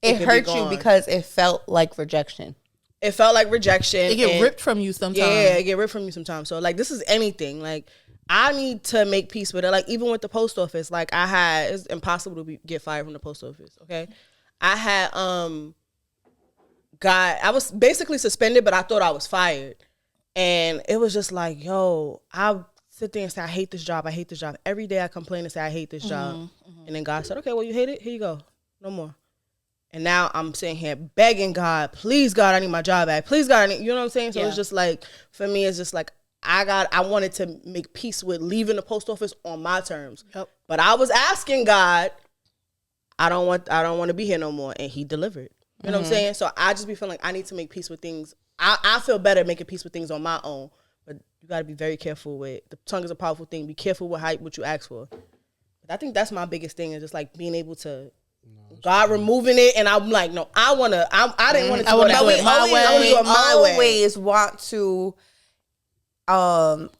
it hurt you because it felt like rejection. It felt like rejection. It get ripped from you sometimes. Yeah, it get ripped from you sometimes. So like this is anything. Like I need to make peace with it. Like even with the post office, like it's impossible to get fired from the post office. Okay, I had I was basically suspended, but I thought I was fired. And it was just like, yo, I sit there and say, I hate this job. Every day I complain and say, I hate this job. And then God said, okay, well, you hate it? Here you go. No more. And now I'm sitting here begging God, please, God, I need my job back. Please, God, you know what I'm saying? So it's just like, for me, it's just like, I wanted to make peace with leaving the post office on my terms. Yep. But I was asking God, I don't want to be here no more. And he delivered. You know what I'm saying? So I just be feeling like I need to make peace with things. I feel better making peace with things on my own, but you got to be very careful with, the tongue is a powerful thing. Be careful with what you ask for. But I think that's my biggest thing, is just like being able to, God removing it, and I'm like, no, I didn't want it to go that way. I want to do it my way. Always want to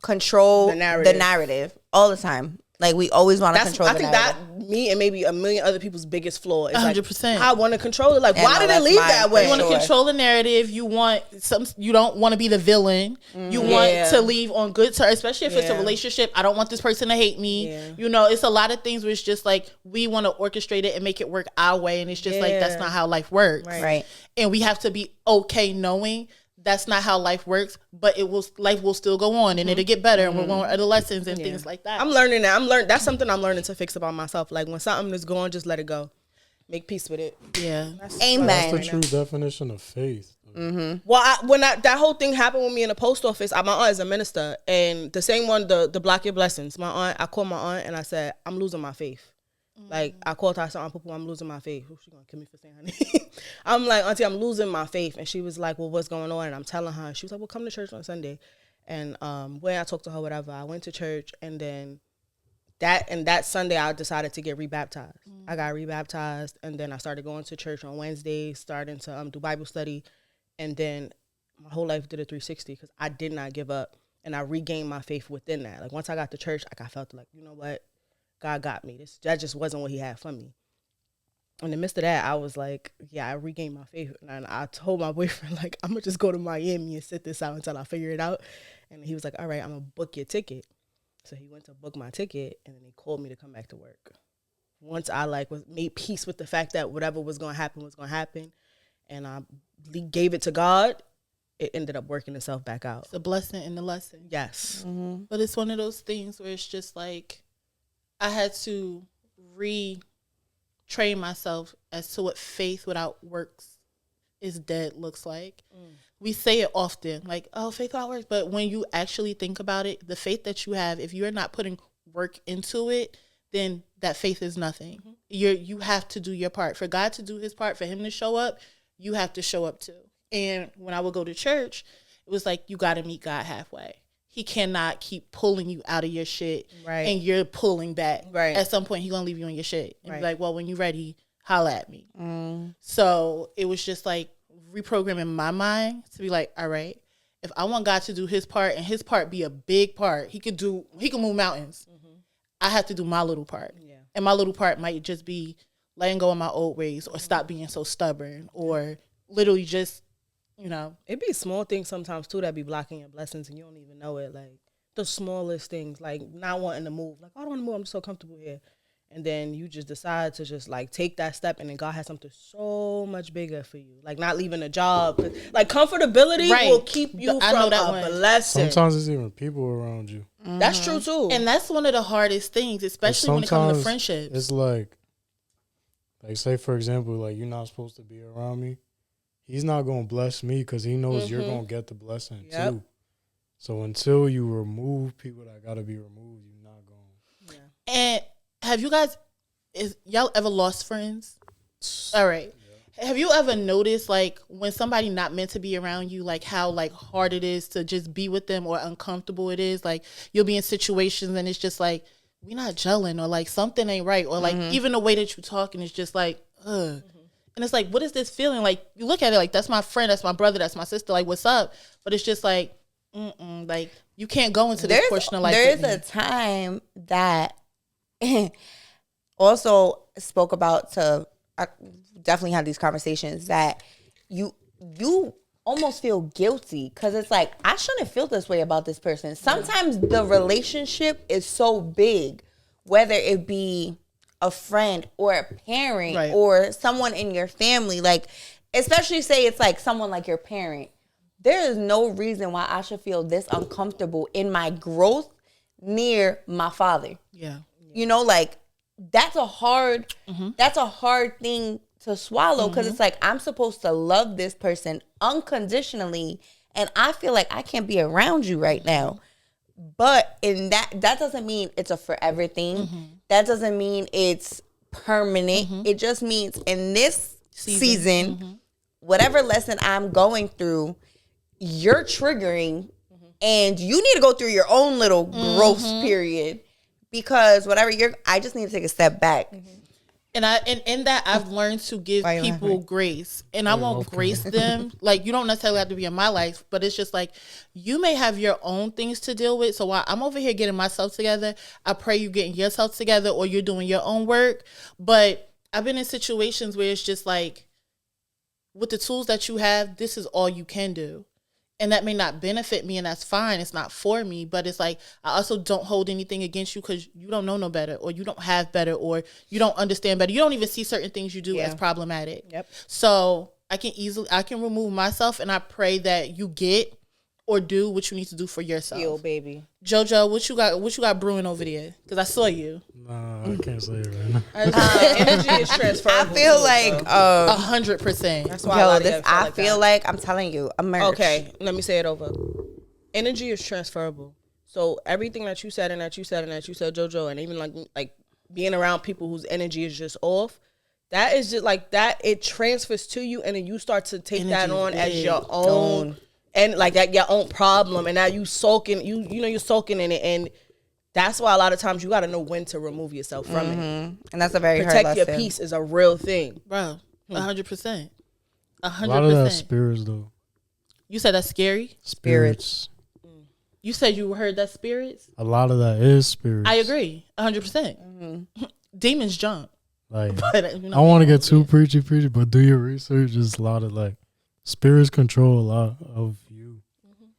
control the narrative all the time. Like we always want to control the narrative. I think that me and maybe a million other people's biggest flaw is 100%. Like, I want to control it. Like, why did it leave that way? You want to control the narrative. You don't want to be the villain. You want to leave on good terms, especially if it's a relationship. I don't want this person to hate me. Yeah. You know, it's a lot of things where it's just like we want to orchestrate it and make it work our way, and it's just like that's not how life works. Right. And we have to be okay knowing that's not how life works, but life will still go on, and it'll get better, and we're going to the lessons and things like that. I'm learning that. That's something I'm learning to fix about myself. Like when something is going, just let it go. Make peace with it. Yeah. Amen. That's the true definition of faith. Mm-hmm. Well, that whole thing happened with me in the post office, my aunt is a minister, and the same one, the Block Your Blessings. My aunt, I called my aunt and I said, I'm losing my faith. Like, I called her, I said, Aunt Poo, I'm losing my faith. She gonna kill me for saying her name. I'm like, Auntie, I'm losing my faith. And she was like, well, what's going on? And I'm telling her. She was like, well, come to church on Sunday. And when I talked to her, whatever, I went to church. And then that Sunday, I decided to get rebaptized. I got rebaptized. And then I started going to church on Wednesdays, starting to do Bible study. And then my whole life did a 360 because I did not give up. And I regained my faith within that. Like, once I got to church, like, I felt like, you know what? God got me. That just wasn't what he had for me. In the midst of that, I was like, yeah, I regained my faith. And I told my boyfriend, like, I'm going to just go to Miami and sit this out until I figure it out. And he was like, all right, I'm going to book your ticket. So he went to book my ticket, and then he called me to come back to work. Once I, made peace with the fact that whatever was going to happen, and I gave it to God, it ended up working itself back out. It's a blessing in the lesson. Yes. Mm-hmm. But it's one of those things where it's just like, I had to retrain myself as to what faith without works is dead looks like. We say it often, like, oh, faith without works. But when you actually think about it, the faith that you have, if you're not putting work into it, then that faith is nothing. Mm-hmm. You have to do your part. For God to do his part, for him to show up, you have to show up too. And when I would go to church, it was like, you got to meet God halfway. He cannot keep pulling you out of your shit, right, and you're pulling back. Right. At some point, he's going to leave you in your shit. And be like, well, when you're ready, holla at me. So it was just like reprogramming my mind to be like, all right, if I want God to do his part and his part be a big part, he can move mountains. Mm-hmm. I have to do my little part. Yeah. And my little part might just be letting go of my old ways or stop being so stubborn or literally just, it be small things sometimes too that be blocking your blessings and you don't even know it. Like the smallest things, like not wanting to move. Like, I don't want to move. I'm just so comfortable here. And then you just decide to just like take that step, and then God has something so much bigger for you. Like not leaving a job. Like comfortability will keep you from a blessing. Sometimes it's even people around you. Mm-hmm. That's true too. And that's one of the hardest things, especially when it comes to friendships. It's like say for example, like you're not supposed to be around me. He's not going to bless me because he knows you're going to get the blessing too. So until you remove people that got to be removed, you're not going. Yeah. And have you guys, y'all ever lost friends? All right. Yeah. Have you ever noticed, like, when somebody not meant to be around you, like, how, like, hard it is to just be with them or uncomfortable it is? Like, you'll be in situations and it's just like, we not gelling or, like, something ain't right. Or, like, even the way that you're talking is just like, ugh. And it's like, what is this feeling? Like, you look at it like, that's my friend, that's my brother, that's my sister. Like, what's up? But it's just like, like, you can't go into this portion of life. There's a time that also spoke about I definitely had these conversations that you almost feel guilty because it's like, I shouldn't feel this way about this person. Sometimes the relationship is so big, whether it be a friend or a parent or someone in your family, like, especially say it's like someone like your parent, there is no reason why I should feel this uncomfortable in my growth near my father. Yeah. Like that's a hard thing to swallow because it's like, I'm supposed to love this person unconditionally and I feel like I can't be around you right now. But in that doesn't mean it's a forever thing. That doesn't mean it's permanent. It just means in this season, whatever lesson I'm going through, you're triggering, and you need to go through your own little growth period because I just need to take a step back. And in that I've learned to give people grace, and I won't grace them. Like, you don't necessarily have to be in my life, but it's just like, you may have your own things to deal with. So while I'm over here getting myself together, I pray you getting yourself together or you're doing your own work. But I've been in situations where it's just like, with the tools that you have, this is all you can do. And that may not benefit me, and that's fine. It's not for me. But it's like, I also don't hold anything against you because you don't know no better, or you don't have better, or you don't understand better. You don't even see certain things you do as problematic. Yep. So I can remove myself, and I pray that you get or do what you need to do for yourself. Yo, baby. JoJo, what you got brewing over there? Because I saw you. Nah, I can't say it right now. Energy is transferable. I feel like 100%. That's why I feel like I'm telling you, a merch. Okay, let me say it over. Energy is transferable. So everything that you said and that you said and that you said, JoJo, and even like being around people whose energy is just off, that is just like that. It transfers to you, and then you start to take that on as your own, and like that your own problem. And now you soaking, you're soaking in it, and that's why a lot of times you got to know when to remove yourself from it. And that's a very protect hard your lesson. peace is a real thing, Bro. 100%. 100%. A lot of that spirits though. You said that's scary? Spirits. You said you heard that spirits? A lot of that is spirits. I agree. 100%. Demons jump. Like, But, I don't want to get too preachy, but do your research. There's a lot of like spirits control a lot of you.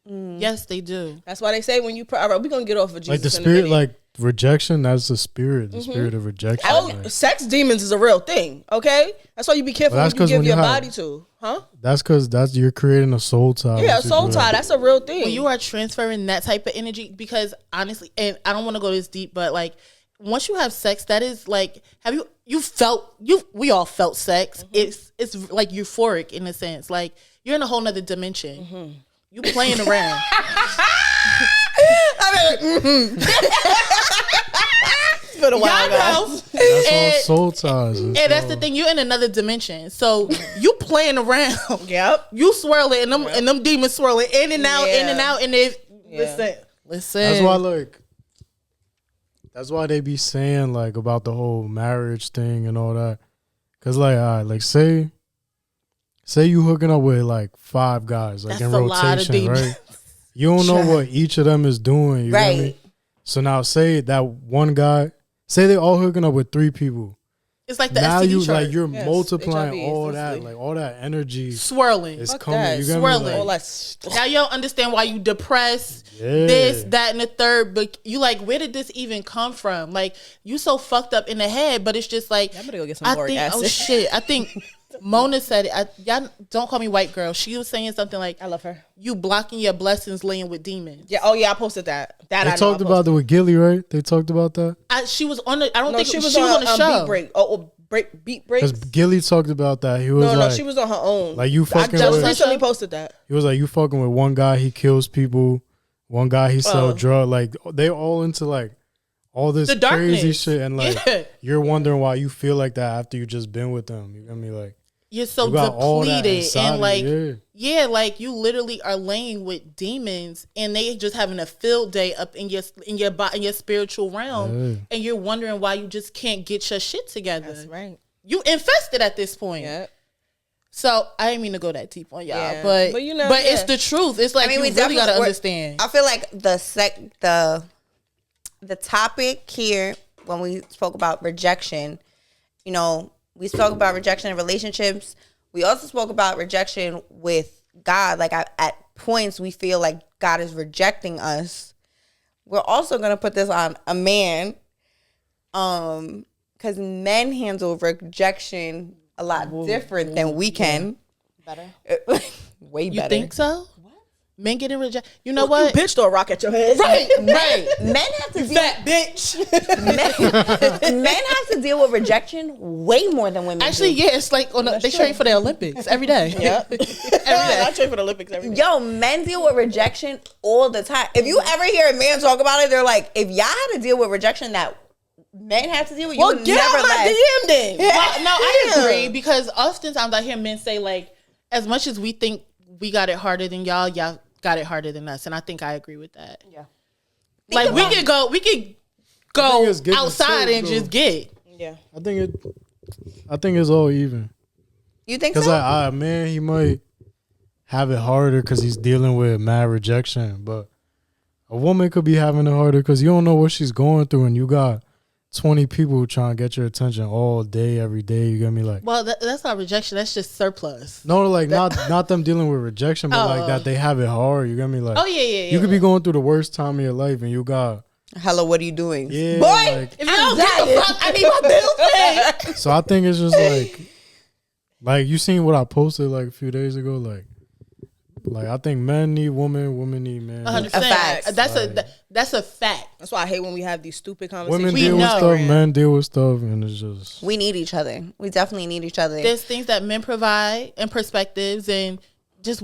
Yes, they do. That's why they say when you all right, we're gonna get off of Jesus. Like the spirit, like rejection. That's the spirit. The spirit of rejection. Like, sex demons is a real thing. Okay, that's why you be careful Well, when that's you 'cause give when your you have- body to, huh? that's because you're creating a soul tie. Yeah, once you soul do tie. that. That's a real thing. When you are transferring that type of energy, because honestly, and I don't want to go this deep, but like once you have sex, that is like, we all felt sex. It's like euphoric in a sense. Like you're in a whole nother dimension. You playing around. It's been a while, guys. That's all soul ties. And that's the thing, you're in another dimension. So you playing around. Yep. You swirling and them demons swirling in and out, and they listen. That's why they be saying like about the whole marriage thing and all that. Cause like, all right, like say you hooking up with like 5 guys, like That's in a lot of rotation, demons. right? You don't know what each of them is doing. You Right. get me? So now say that one guy, say they all hooking up with 3 people. It's like the Now STD you chart. like you're Yes, multiplying HIV, all essentially. that, like all that energy swirling. is Fuck coming. that. You get Swirling. me? All Like, that Now you don't understand why you depressed, Yeah. this, that, and the third. But you like, where did this even come from? Like you so fucked up in the head, but it's just like I'm gonna go get some I boric think. acid. Oh shit! I think Mona said it. Y'all don't call me white girl. She was saying something like, I love her. "You blocking your blessings, laying with demons." Yeah. Oh yeah, I posted that. That they I know talked I about it with Gilly, right? They talked about that She was on the. I don't No, think she was on the show. Beat Break. Beat breaks. because Gilly talked about that. He was No, like, she was on her own. like you I fucking just with. recently posted that. He was like, you fucking with one guy, he kills people. One guy, he sell Oh. drugs. Like they all into like all this The crazy darkness. shit, and like Yeah. you're wondering why you feel like that after you just been with them. You get me? Like You're so you got all that depleted inside and of like you, yeah, like you literally are laying with demons and they just having a field day up in your body, in your spiritual realm, Yeah. and you're wondering why you just can't get your shit together. That's right. You infested at this point. Yeah. So I didn't mean to go that deep on y'all, Yeah. but But you know, it's yeah. the truth. It's like I mean, we you really definitely- gotta understand. I feel like the topic here when we spoke about rejection, you know, we spoke about rejection in relationships. We also spoke about rejection with God. Like at points we feel like God is rejecting us. We're also gonna put this on a man, because men handle rejection a lot different than we can. Better. Way You better. think so? Men getting rejected. You know You what? bitch throw a rock at your head. Right. Men have to deal. Fat bitch. Men have to deal with rejection way more than women. Actually, do. yeah, it's like they train for the Olympics every day. Yeah. Every day. I train for the Olympics every day. Yo, men deal with rejection all the time. If you ever hear a man talk about it, they're like, if y'all had to deal with rejection that men have to deal with, you Well, would get never out my last. DM then. Well, no, I Damn. agree because oftentimes I hear men say like, as much as we think we got it harder than y'all got it harder than us, and I think I agree with that. Yeah. Like we could go it's getting outside sick, and though. just get. Yeah. I think it's all even. You think Because so? like, a man, he might have it harder because he's dealing with mad rejection, but a woman could be having it harder because you don't know what she's going through, and you got 20 people trying to get your attention all day, every day. You get me? Like, Well, that's not rejection. That's just surplus. no, like not them dealing with rejection, but like that they have it hard. You get me? Like, Oh yeah. you could be going through the worst time of your life, and you got Hello, what are you doing? yeah, Boy, like, If you don't get the fuck, I need my bills paid. so I think it's just like you seen what I posted like a few days ago, like Like I think men need women, women need men. 100%. That's a fact. That's why I hate when we have these stupid conversations. Women deal with stuff, men deal with stuff, and it's just we need each other. We definitely need each other. There's things that men provide and perspectives, and just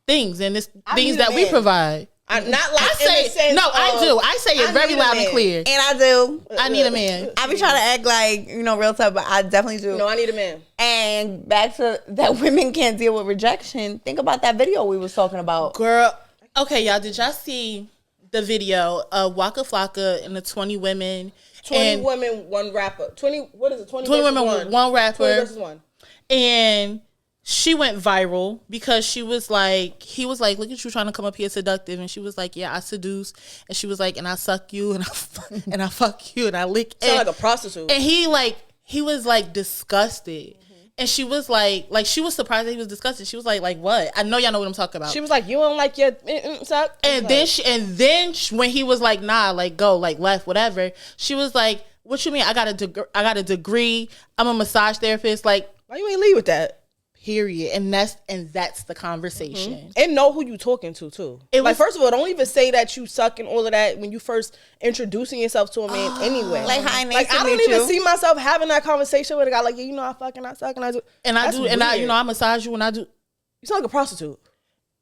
things, and it's things that we provide. Not like I say no. I do. I say it very loud and clear, and I do. I need a man. I be trying to act like real tough, but I definitely do. No, I need a man. And back to that, women can't deal with rejection. Think about that video we was talking about, girl. Okay, y'all, did y'all see the video of Waka Flocka and the 20 women? 20 women, one rapper. 20. What is it? 20 women, one rapper. 20 versus one. And she went viral because he was like, look at you trying to come up here seductive. And she was like, yeah, I seduce. And she was like, and I suck you and I fuck you and I lick. Sound like a prostitute. And he was like disgusted. Mm-hmm. And she was like she was surprised that he was disgusted. She was like what? I know y'all know what I'm talking about. She was like, you don't like your suck? And then when he was like, nah, like go, like left, whatever. She was like, what you mean? I got a degree. I'm a massage therapist. Like, why you ain't leave with that? Period. And that's the conversation. Mm-hmm. And know who you talking to too. First of all, don't even say that you suck and all of that when you first introducing yourself to a man anyway. Like, hi, nice to I don't even see myself having that conversation with a guy like, yeah, I fuck and I suck and I do. And I do weird. And I massage you and I do. You sound like a prostitute.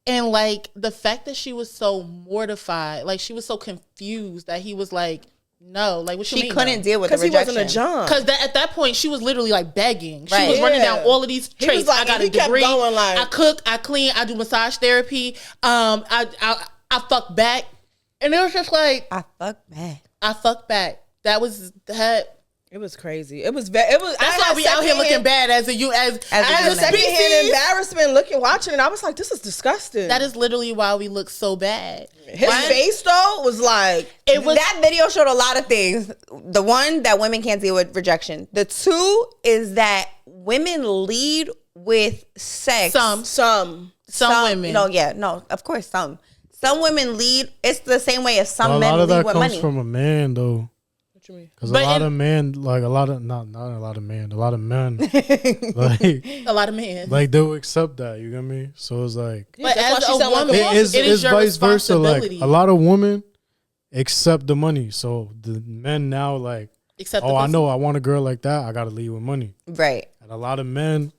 And like the fact that she was so mortified, like she was so confused that he was like, no, like what you mean? She couldn't deal with the rejection. Because he wasn't a John. Because at that point, she was literally like begging. She was running down all of these traits. Like, I got a degree. I cook, I clean, I do massage therapy. I fuck back. And it was just like, I fuck back. That was that. It was crazy. It was. That's why we out here looking bad as a secondhand embarrassment. Watching it, I was like, this is disgusting. That is literally why we look so bad. His face though was like that video showed a lot of things. The one that women can't deal with rejection. The two is that women lead with sex. Some women. No, of course some. Some women lead. It's the same way as some men lead with money. A lot of that comes from a man though. Because a lot of men, like a lot of men, like a lot of men, like they'll accept that. You get me? So it's like, but as a woman, it's vice versa. Like a lot of women accept the money, so the men now like accept. Oh, I know, I want a girl like that. I gotta lead with money, right? And a lot of men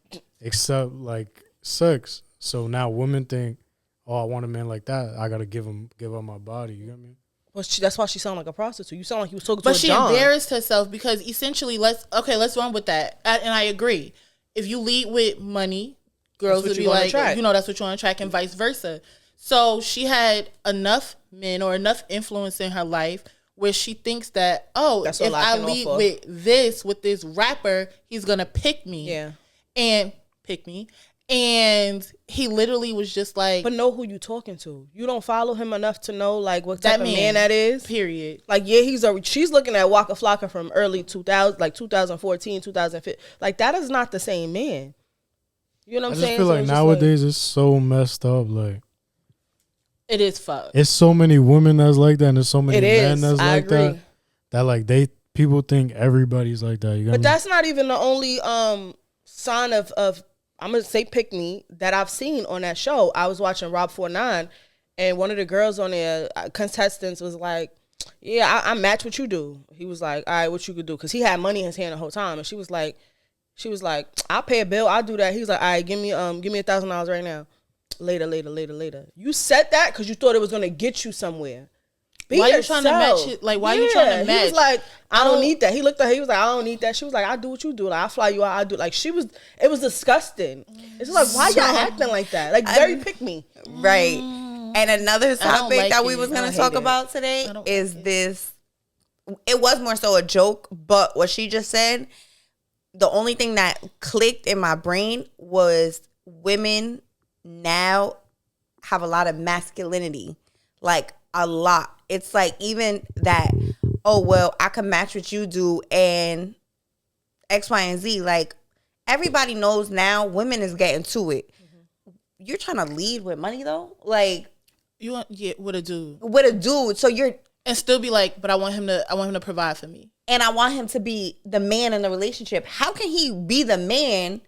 accept like sex, so now women think, oh, I want a man like that. I gotta give up my body. You get me? Well, that's why she sounded like a prostitute. You sound like you was talking to a John. But she embarrassed herself because essentially, let's run with that. And I agree. If you lead with money, girls would be like, that's what you want to attract, and vice versa. So she had enough men or enough influence in her life where she thinks that, if I lead with this rapper, he's going to pick me. Yeah. And pick me. And he literally was just like, but know who you talking to. You don't follow him enough to know like what type of man that is. Period. Like, yeah, she's looking at Waka Flocka from early 2000, like 2014, 2015. Like, that is not the same man. You know what I'm saying? I just feel like nowadays it's so messed up. Like, it is fucked. It's so many women that's like that, and there's so many men that's like that. That like people think everybody's like that. You got me? That's not even the only sign of I'm going to say pick me that I've seen on that show. I was watching Rob 49 and one of the girls on there, contestants was like, yeah, I match what you do. He was like, all right, what you could do? Because he had money in his hand the whole time. And she was like, I'll pay a bill. I'll do that. He was like, all right, give me $1,000 right now. Later. You said that because you thought it was going to get you somewhere. Why you trying to match it? Like, why you trying to match? He was like, I don't need that. He looked at her. He was like, I don't need that. She was like, I do what you do. Like, I fly you out. I do. Like, it was disgusting. It's like, why y'all acting like that? Like, very pick me. Right. And another topic that we was going to talk about today is this. It was more so a joke, but what she just said, the only thing that clicked in my brain was women now have a lot of masculinity. Like, a lot. It's like even that, I can match what you do and X, Y, and Z. Like, everybody knows now women is getting to it. Mm-hmm. You're trying to lead with money, though? Like, you want with a dude. With a dude. So you're... And still be like, but I want him to provide for me. And I want him to be the man in the relationship. How can he be the man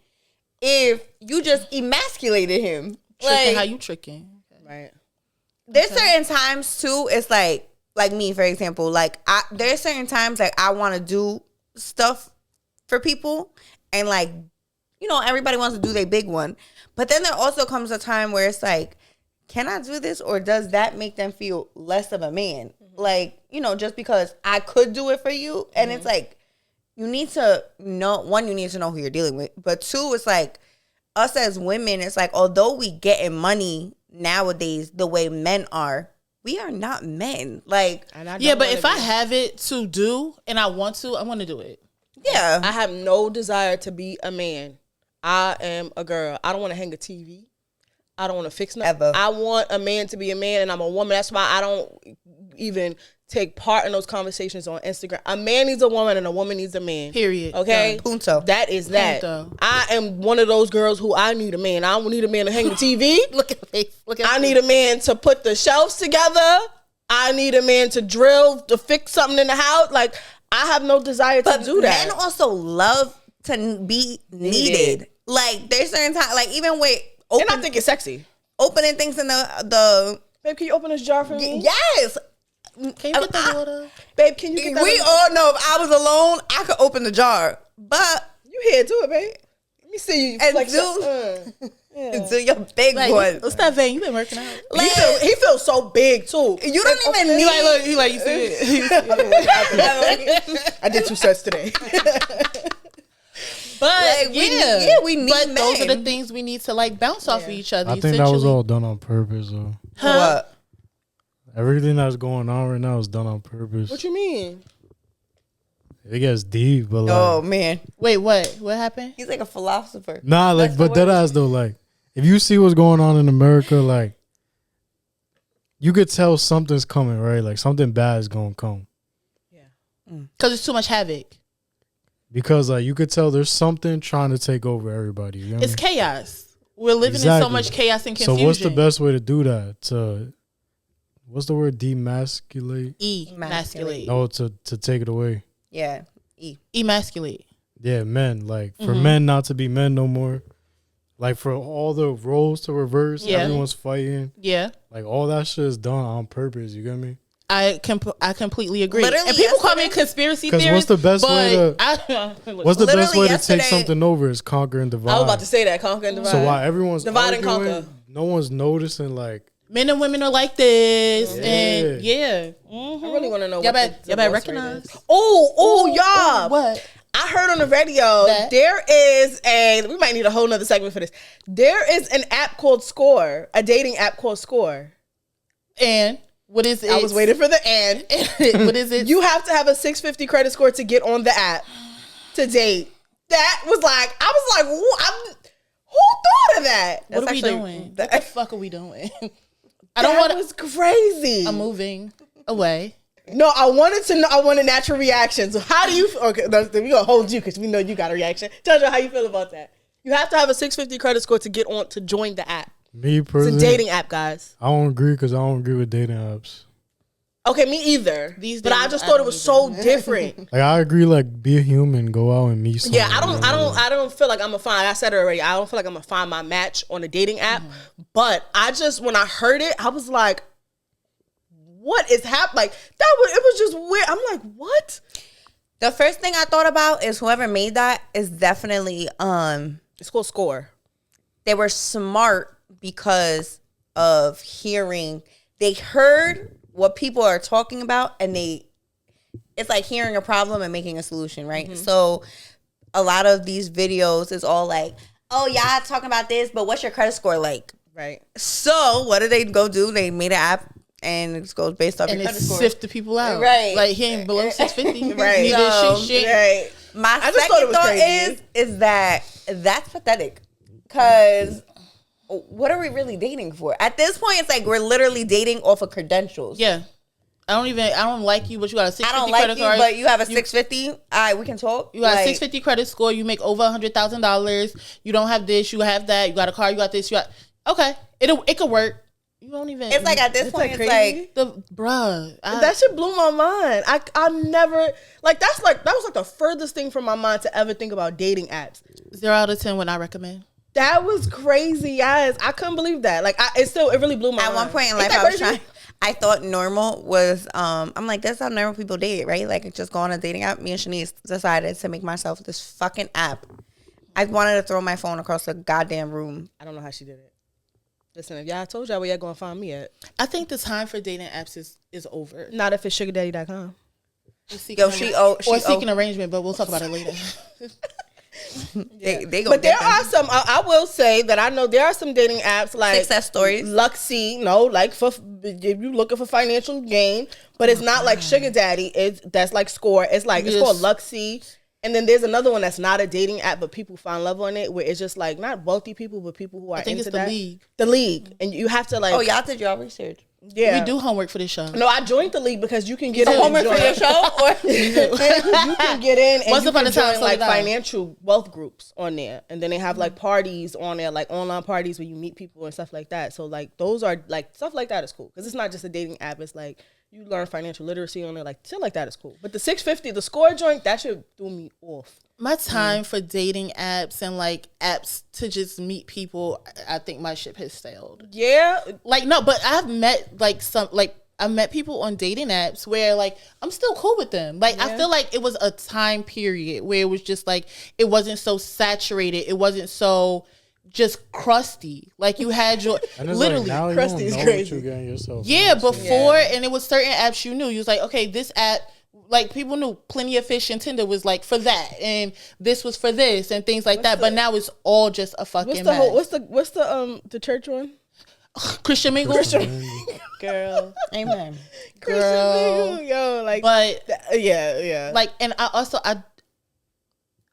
if you just emasculated him? Tricking, how you tricking? Right. There's certain times too. It's like me, for example. Like there's certain times like I want to do stuff for people, and like, you know, everybody wants to do their big one. But then there also comes a time where it's like, can I do this, or does that make them feel less of a man? Mm-hmm. Like, you know, just because I could do it for you, and it's like, you need to know, one, you need to know who you're dealing with, but two, it's like, us as women, it's like, although we getting money nowadays the way men are, we are not men. Like, yeah, but if I have it to do and I want to, I'm gonna do it. Yeah. I have no desire to be a man. I am a girl. I don't want to hang a TV. I don't want to fix nothing. I want a man to be a man, and I'm a woman. That's why I don't even take part in those conversations on Instagram. A man needs a woman, and a woman needs a man. Period. Okay? Punto. That is that. Punto. I am one of those girls who I need a man. I don't need a man to hang the TV. Look at face. I need a man to put the shelves together. I need a man to drill, to fix something in the house. Like, I have no desire to do that. Men also love to be needed. Like, there's certain times, like, even with and I think it's sexy. Opening things in the Babe, can you open this jar for me? Yes. Can you get the water? Babe, can you get that? We all know if I was alone, I could open the jar. But you here, do it, babe. Let me see you. And like, do your big one. What's that vein? You been working out. Like, he feels so big too. You don't even need. He like you see it. I did 2 sets today. But like, we need but men. those are the things we need to like bounce off of each other. I think that was all done on purpose, though. Huh? What? Everything that's going on right now is done on purpose. What you mean? It gets deep, but like, oh man, wait, what happened? He's like a philosopher. Nah, like, that's but that ass though, like, if you see what's going on in America, like, you could tell something's coming, right? Like, something bad is gonna come. Yeah, because it's too much havoc. Because like you could tell there's something trying to take over everybody. You know it's chaos. We're living in so much chaos and confusion. So what's the best way to do that? What's the word? Demasculate? Emasculate. No, to take it away. Yeah. Emasculate. Yeah, men. Like for men not to be men no more. Like for all the roles to reverse, everyone's fighting. Yeah. Like all that shit is done on purpose. You get me? I completely agree. Literally, and people call me a conspiracy theorist. What's the best way to? What's the best way to take something over? Is conquer and divide. I was about to say that, conquer and divide. So while everyone's divide arguing, and conquer, no one's noticing like men and women are like this, and I really want to know. Y'all better recognize. Y'all. What? I heard on the radio there is we might need a whole nother segment for this. There is an app called Score, a dating app called Score. And what is it? I was waiting for the and. What is it? You have to have a 650 credit score to get on the app to date. That was like, I was like, who thought of that? What are we doing? What the fuck are we doing? I don't want to. That was crazy. I'm moving away. No, I wanted to know. I wanted natural reactions. How do you? Okay, we're gonna hold you because we know you got a reaction. Tell me how you feel about that. You have to have a 650 credit score to get on to join the app. Me personally, it's a dating app, guys. I don't agree because I don't agree with dating apps. Okay, me either. But I just thought it was so different. Like I agree, like be a human, go out and meet someone. Yeah, I don't feel like I'm gonna find. I said it already. I don't feel like I'm gonna find my match on a dating app. But I just when I heard it, I was like, "What is happening?" Like it was just weird. I'm like, "What?" The first thing I thought about is whoever made that is definitely it's called Score. They were smart because of hearing. They heard what people are talking about, and it's like hearing a problem and making a solution, right? So a lot of these videos is all like, oh, y'all talking about this, but what's your credit score like? Right. So what did they go do? They made an app, and it goes based off your credit score. Sift the people out. Right. Like he ain't below 650. Right. So, shit. Right. My second thought is that that's pathetic. Because what are we really dating for? At this point, it's like we're literally dating off of credentials. Yeah. I don't like you, but you got a 650 I don't like credit you, card. but you have a 650. All right, we can talk. You got a 650 credit score. You make over $100,000. You don't have this. You have that. You got a car. You got this. You got okay. It could work. You don't even. It's like at this point, it's like that shit blew my mind. I never that was like the furthest thing from my mind to ever think about dating apps. 0 out of 10 would I recommend. That was crazy, yes. I couldn't believe that. Like, it really blew my mind. At one point in life, I thought normal was, I'm like, that's how normal people date, right? Like, just go on a dating app. Me and Shanice decided to make myself this fucking app. I wanted to throw my phone across the goddamn room. I don't know how she did it. Listen, if y'all told y'all where y'all gonna find me at. I think the time for dating apps is over. Not if it's sugardaddy.com. Seeking arrangement, but we'll talk about it later. But there are some. I will say that I know there are some dating apps like Success Stories, Luxy. No, like for if you looking for financial gain, but it's not like Sugar Daddy. That's like Score. It's like it's called Luxy. And then there's another one that's not a dating app, but people find love on it, where it's just like not wealthy people, but people who are into that. The League, and you have to like. Oh, y'all did your research. Yeah, we do homework for this show. No, I joined the League because you can get in homework for your show, or you can get in and you can join like financial wealth groups on there, and then they have like parties on there, like online parties where you meet people and stuff like that. So like those are like stuff like that is cool because it's not just a dating app. It's like you learn financial literacy on there, like shit like that is cool. But the 650, the Score joint, that should throw me off. My time for dating apps and like apps to just meet people, I think my ship has sailed. Yeah, like no, but I've met I met people on dating apps where like I'm still cool with them. Like I feel like it was a time period where it was just like it wasn't so saturated. It wasn't so just crusty. Like you had your literally like, crusty is crazy. Before and it was certain apps you knew. You was like, okay, this app. Like people knew Plenty of Fish and Tinder was like for that, and this was for this, and things like that. But now it's all just a fucking mess. What's the church one? Christian Mingle. Girl, amen. Girl, Mingle, yo, like, but yeah. Like, and I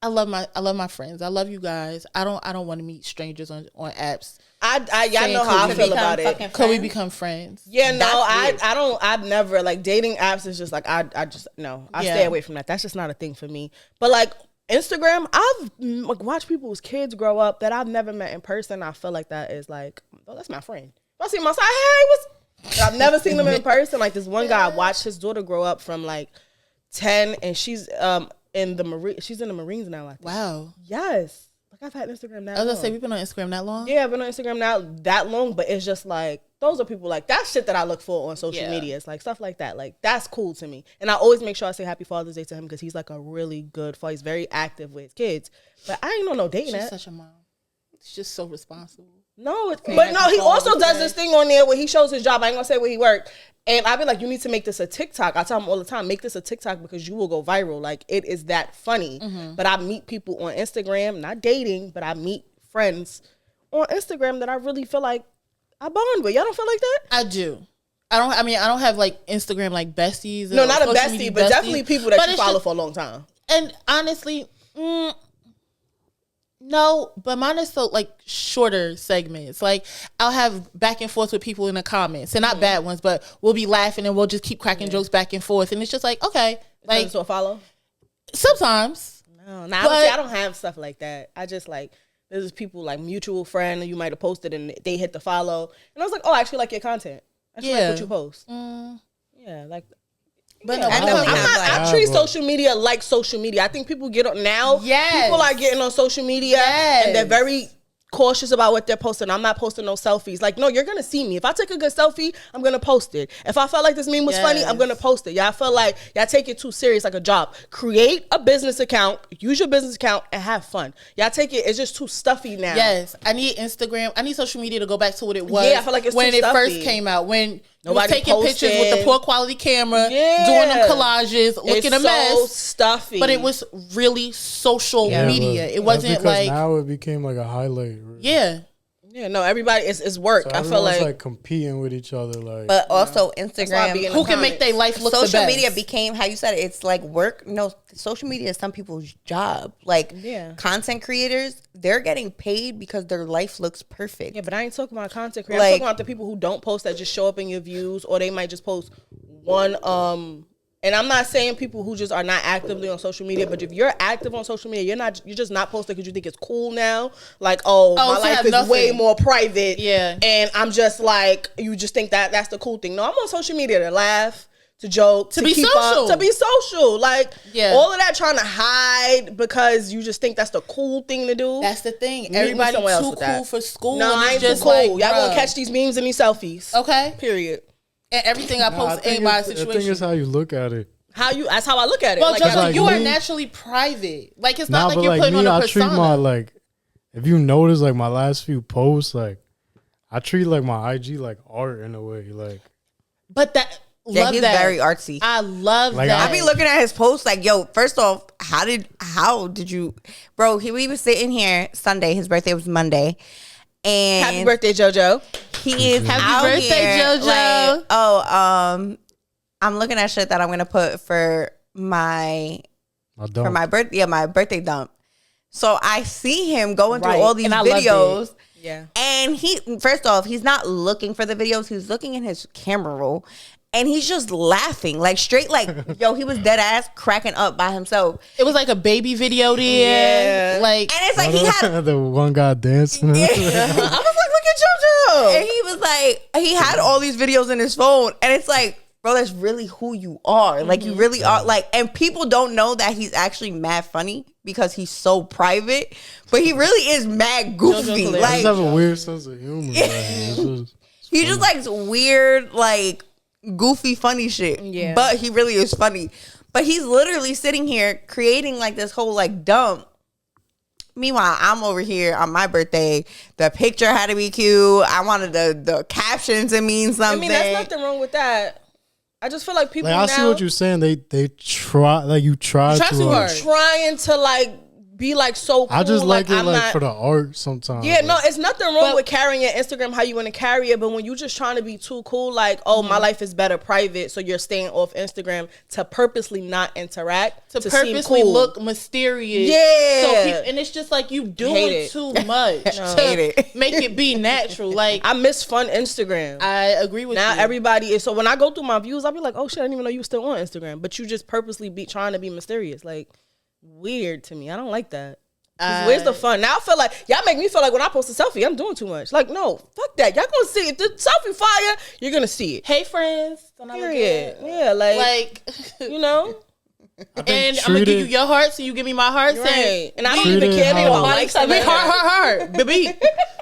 love my friends. I love you guys. I don't want to meet strangers on apps. Y'all know how I feel about it. Could we become friends? Yeah, no, I've never like dating apps is just like I just no. I stay away from that. That's just not a thing for me. But like Instagram, I've like watched people's kids grow up that I've never met in person. I feel like that is like, oh, that's my friend. If I see him outside, hey, I've never seen them in person. Like this one guy, I watched his daughter grow up from like 10, and she's in the Marines now. I think. Wow. Yes. Like I've had Instagram that long. I was gonna say, we've been on Instagram that long? Yeah, I've been on Instagram now that long, but it's just like, those are people like, that's shit that I look for on social media. It's like stuff like that. Like that's cool to me. And I always make sure I say Happy Father's Day to him because he's like a really good father. He's very active with his kids. But I ain't know no dating app. She's such a mom. She's just so responsible. No, but no, he also does this thing on there where he shows his job. I ain't gonna say where he worked. And I'd be like, you need to make this a TikTok. I tell him all the time, make this a TikTok because you will go viral. Like, it is that funny. Mm-hmm. But I meet people on Instagram, not dating, but I meet friends on Instagram that I really feel like I bond with. Y'all don't feel like that? I do. I don't have like Instagram like besties. No, not a bestie, but definitely people that you follow for a long time. And honestly, no, but mine is so like shorter segments. Like I'll have back and forth with people in the comments, and not bad ones, but we'll be laughing and we'll just keep cracking jokes back and forth, and it's just like, okay, like so follow. Sometimes, no, I don't have stuff like that. I just like there's people like mutual friend you might have posted and they hit the follow, and I was like, oh, I actually like your content. I actually like what you post. Yeah, like. But no, I treat social media like social media. I think people get on now. Yes. People are getting on social media and they're very cautious about what they're posting. I'm not posting no selfies. Like, no, you're going to see me. If I take a good selfie, I'm going to post it. If I felt like this meme was funny, I'm going to post it. Y'all feel like y'all take it too serious like a job. Create a business account, use your business account, and have fun. Y'all take it, it's just too stuffy now. Yes. I need Instagram. I need social media to go back to what it was. Yeah, I feel like it's when too stuffy. When it first came out. When nobody taking pictures with the poor quality camera, doing them collages, looking a mess. So stuffy. But it was really social media. It wasn't like now it became like a highlight. Really. Yeah, no, everybody it's work. So I feel like competing with each other, like. But also Instagram, who can make their life look the best? Social media became, how you said it, it's like work. No, social media is some people's job. Like content creators, they're getting paid because their life looks perfect. Yeah, but I ain't talking about content creators. I'm talking about the people who don't post that just show up in your views, or they might just post one. And I'm not saying people who just are not actively on social media, but if you're active on social media, you're just not posting because you think it's cool now. Like, my life is way more private. Yeah. And I'm just like, you just think that that's the cool thing. No, I'm on social media to laugh, to joke, to be keep social. Up, to be social. Like, yeah. all of that trying to hide because you just think that's the cool thing to do. That's the thing. Everybody too cool for school. No, I ain't just cool. Y'all gonna catch these memes and these selfies. Okay. Period. And everything I post ain't my situation. I think it's how you look at it. That's how I look at it. Well, like, like you are naturally private. Like, it's not like you're putting on a persona. I treat my, if you notice, like, my last few posts, like, I treat, like, my IG like art in a way. Like, but that... Yeah, he's very artsy. I love that. I be looking at his posts like, yo, first off, how did you, bro? We was sitting here Sunday. His birthday was Monday, and happy birthday, JoJo. He is happy birthday, JoJo. Like, I'm looking at shit that I'm gonna put for my birthday. Yeah, my birthday dump. So I see him going through all these videos. Yeah, and first off, he's not looking for the videos. He's looking in his camera roll. And he's just laughing, like straight, like, yo, he was dead ass cracking up by himself. It was like a baby video there. Yeah. Like, and it's like he had the one guy dancing. Yeah. I was like, look at JoJo. And he was like, he had all these videos in his phone. And it's like, bro, that's really who you are. Like, you really are. Like, and people don't know that he's actually mad funny because he's so private. But he really is mad goofy. Like, he just have a weird sense of humor. He just likes weird, like, goofy funny shit. Yeah. But he really is funny. But he's literally sitting here creating like this whole like dump. Meanwhile, I'm over here on my birthday. The picture had to be cute. I wanted the caption to mean something. I mean, there's nothing wrong with that. I just feel like people like, I see what you're saying. They try, like, you try too hard. Trying to like be like so cool. I just like it I'm like not, for the art sometimes. Yeah, no, it's nothing wrong with carrying your Instagram how you want to carry it, but when you just trying to be too cool, like, oh, my life is better private, so you're staying off Instagram to purposely not interact, to purposely seem cool. look mysterious. Yeah. So and it's just like you doing too much to make it be natural. Like, I miss fun Instagram. I agree with you. Now everybody is, so when I go through my views, I'll be like, oh shit, I didn't even know you were still on Instagram, but you just purposely be trying to be mysterious. Like, weird to me. I don't like that. Where's the fun? Now I feel like y'all make me feel like when I post a selfie, I'm doing too much. Like, no, fuck that. Y'all gonna see it. The selfie fire, you're gonna see it. Hey friends, period. Yeah, like you know. And I'm gonna give you your heart, so you give me my heart. Right. And I don't even care. They don't like something. Heart, baby.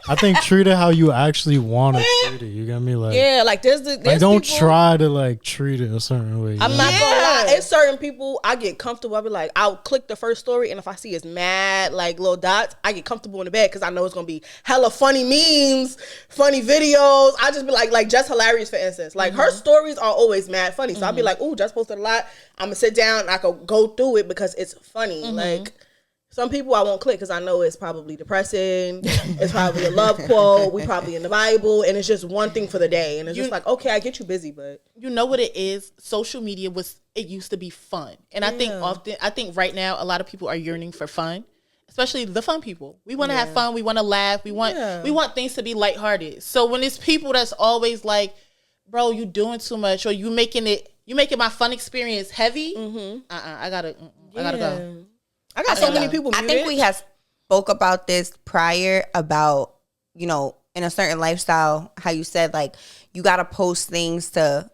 I think treat it how you actually want to treat it. You get me? Like, yeah, like there's like, don't try to like treat it a certain way. I'm not gonna lie. It's certain people I get comfortable. I'll be like, I'll click the first story, and if I see it's mad like little dots, I get comfortable in the bed because I know it's gonna be hella funny memes, funny videos. I just be like Jess Hilarious, for instance. Like her stories are always mad funny. So I'll be like, ooh, Jess posted a lot. I'm gonna sit down and I could go through it because it's funny. Like, some people I won't click because I know it's probably depressing. It's probably a love quote. We probably in the Bible, and it's just one thing for the day. And it's just like, okay, I get you busy, but you know what it is? Social media it used to be fun, and I think right now a lot of people are yearning for fun, especially the fun people. We want to have fun. We want to laugh. We want things to be lighthearted. So when it's people that's always like, bro, you doing too much, or you making my fun experience heavy. I gotta go. I got so many people muted. I think we have spoke about this prior about, you know, in a certain lifestyle, how you said, like, you got to post things to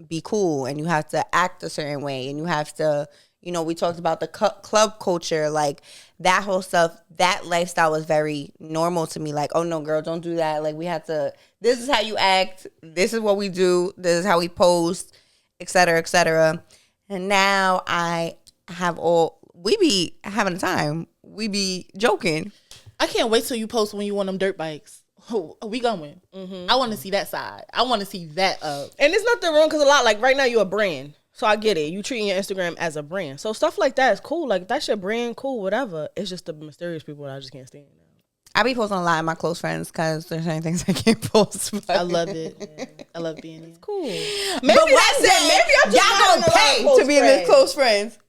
be cool and you have to act a certain way and you have to, you know, we talked about the club culture, like that whole stuff. That lifestyle was very normal to me. Like, oh, no, girl, don't do that. Like, we have to, this is how you act. This is what we do. This is how we post, et cetera, et cetera. And now we be having a time. We be joking. I can't wait till you post when you on them dirt bikes. Oh, we going. I want to see that side. I want to see that up. And there's nothing wrong because a lot, like right now you're a brand. So I get it. You treating your Instagram as a brand. So stuff like that is cool. Like that's your brand, cool, whatever. It's just the mysterious people that I just can't stand now. I be posting a lot of my close friends because there's certain things I can't post. I love it. Yeah. I love being in. It's cool. Maybe I'm just y'all gonna pay to be in this close friends.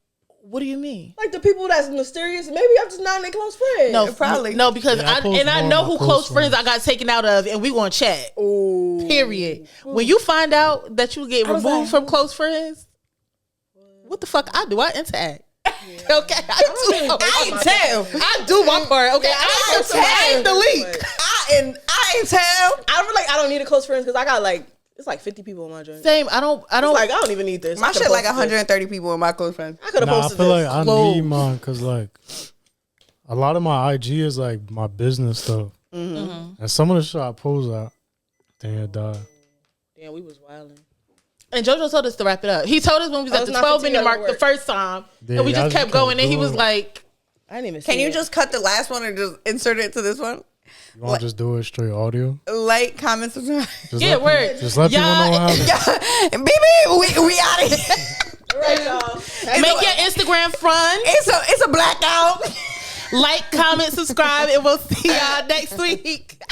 What do you mean? Like the people that's mysterious, maybe I'm just not in their close friends. No, probably. No, because I know who close friends I got taken out of, and we gonna chat. Ooh. Period. When you find out that you get removed from close friends, what the fuck I do? I interact. Yeah. Okay, I do my part. Okay, I ain't delete. I ain't tell. I don't need a close friends because I got like It's like 50 people on my joint. Same. I don't like, I don't even need this. My shit like 130 people in my close friends. I could have posted I feel this. like I need mine because like a lot of my IG is like my business stuff, and some of the shit I post out, damn, die. Damn, we was wilding. And JoJo told us to wrap it up. He told us when we was at the 12-minute mark the first time, and we just kept going. And he was like, I didn't even see Can you just cut the last one or just insert it to this one? You want to just do it straight audio? Like, comment, subscribe. Yeah, word. Just let people know how. Baby, we out of here. All right, y'all. Make your Instagram fun. It's a blackout. Like, comment, subscribe, and we'll see y'all next week.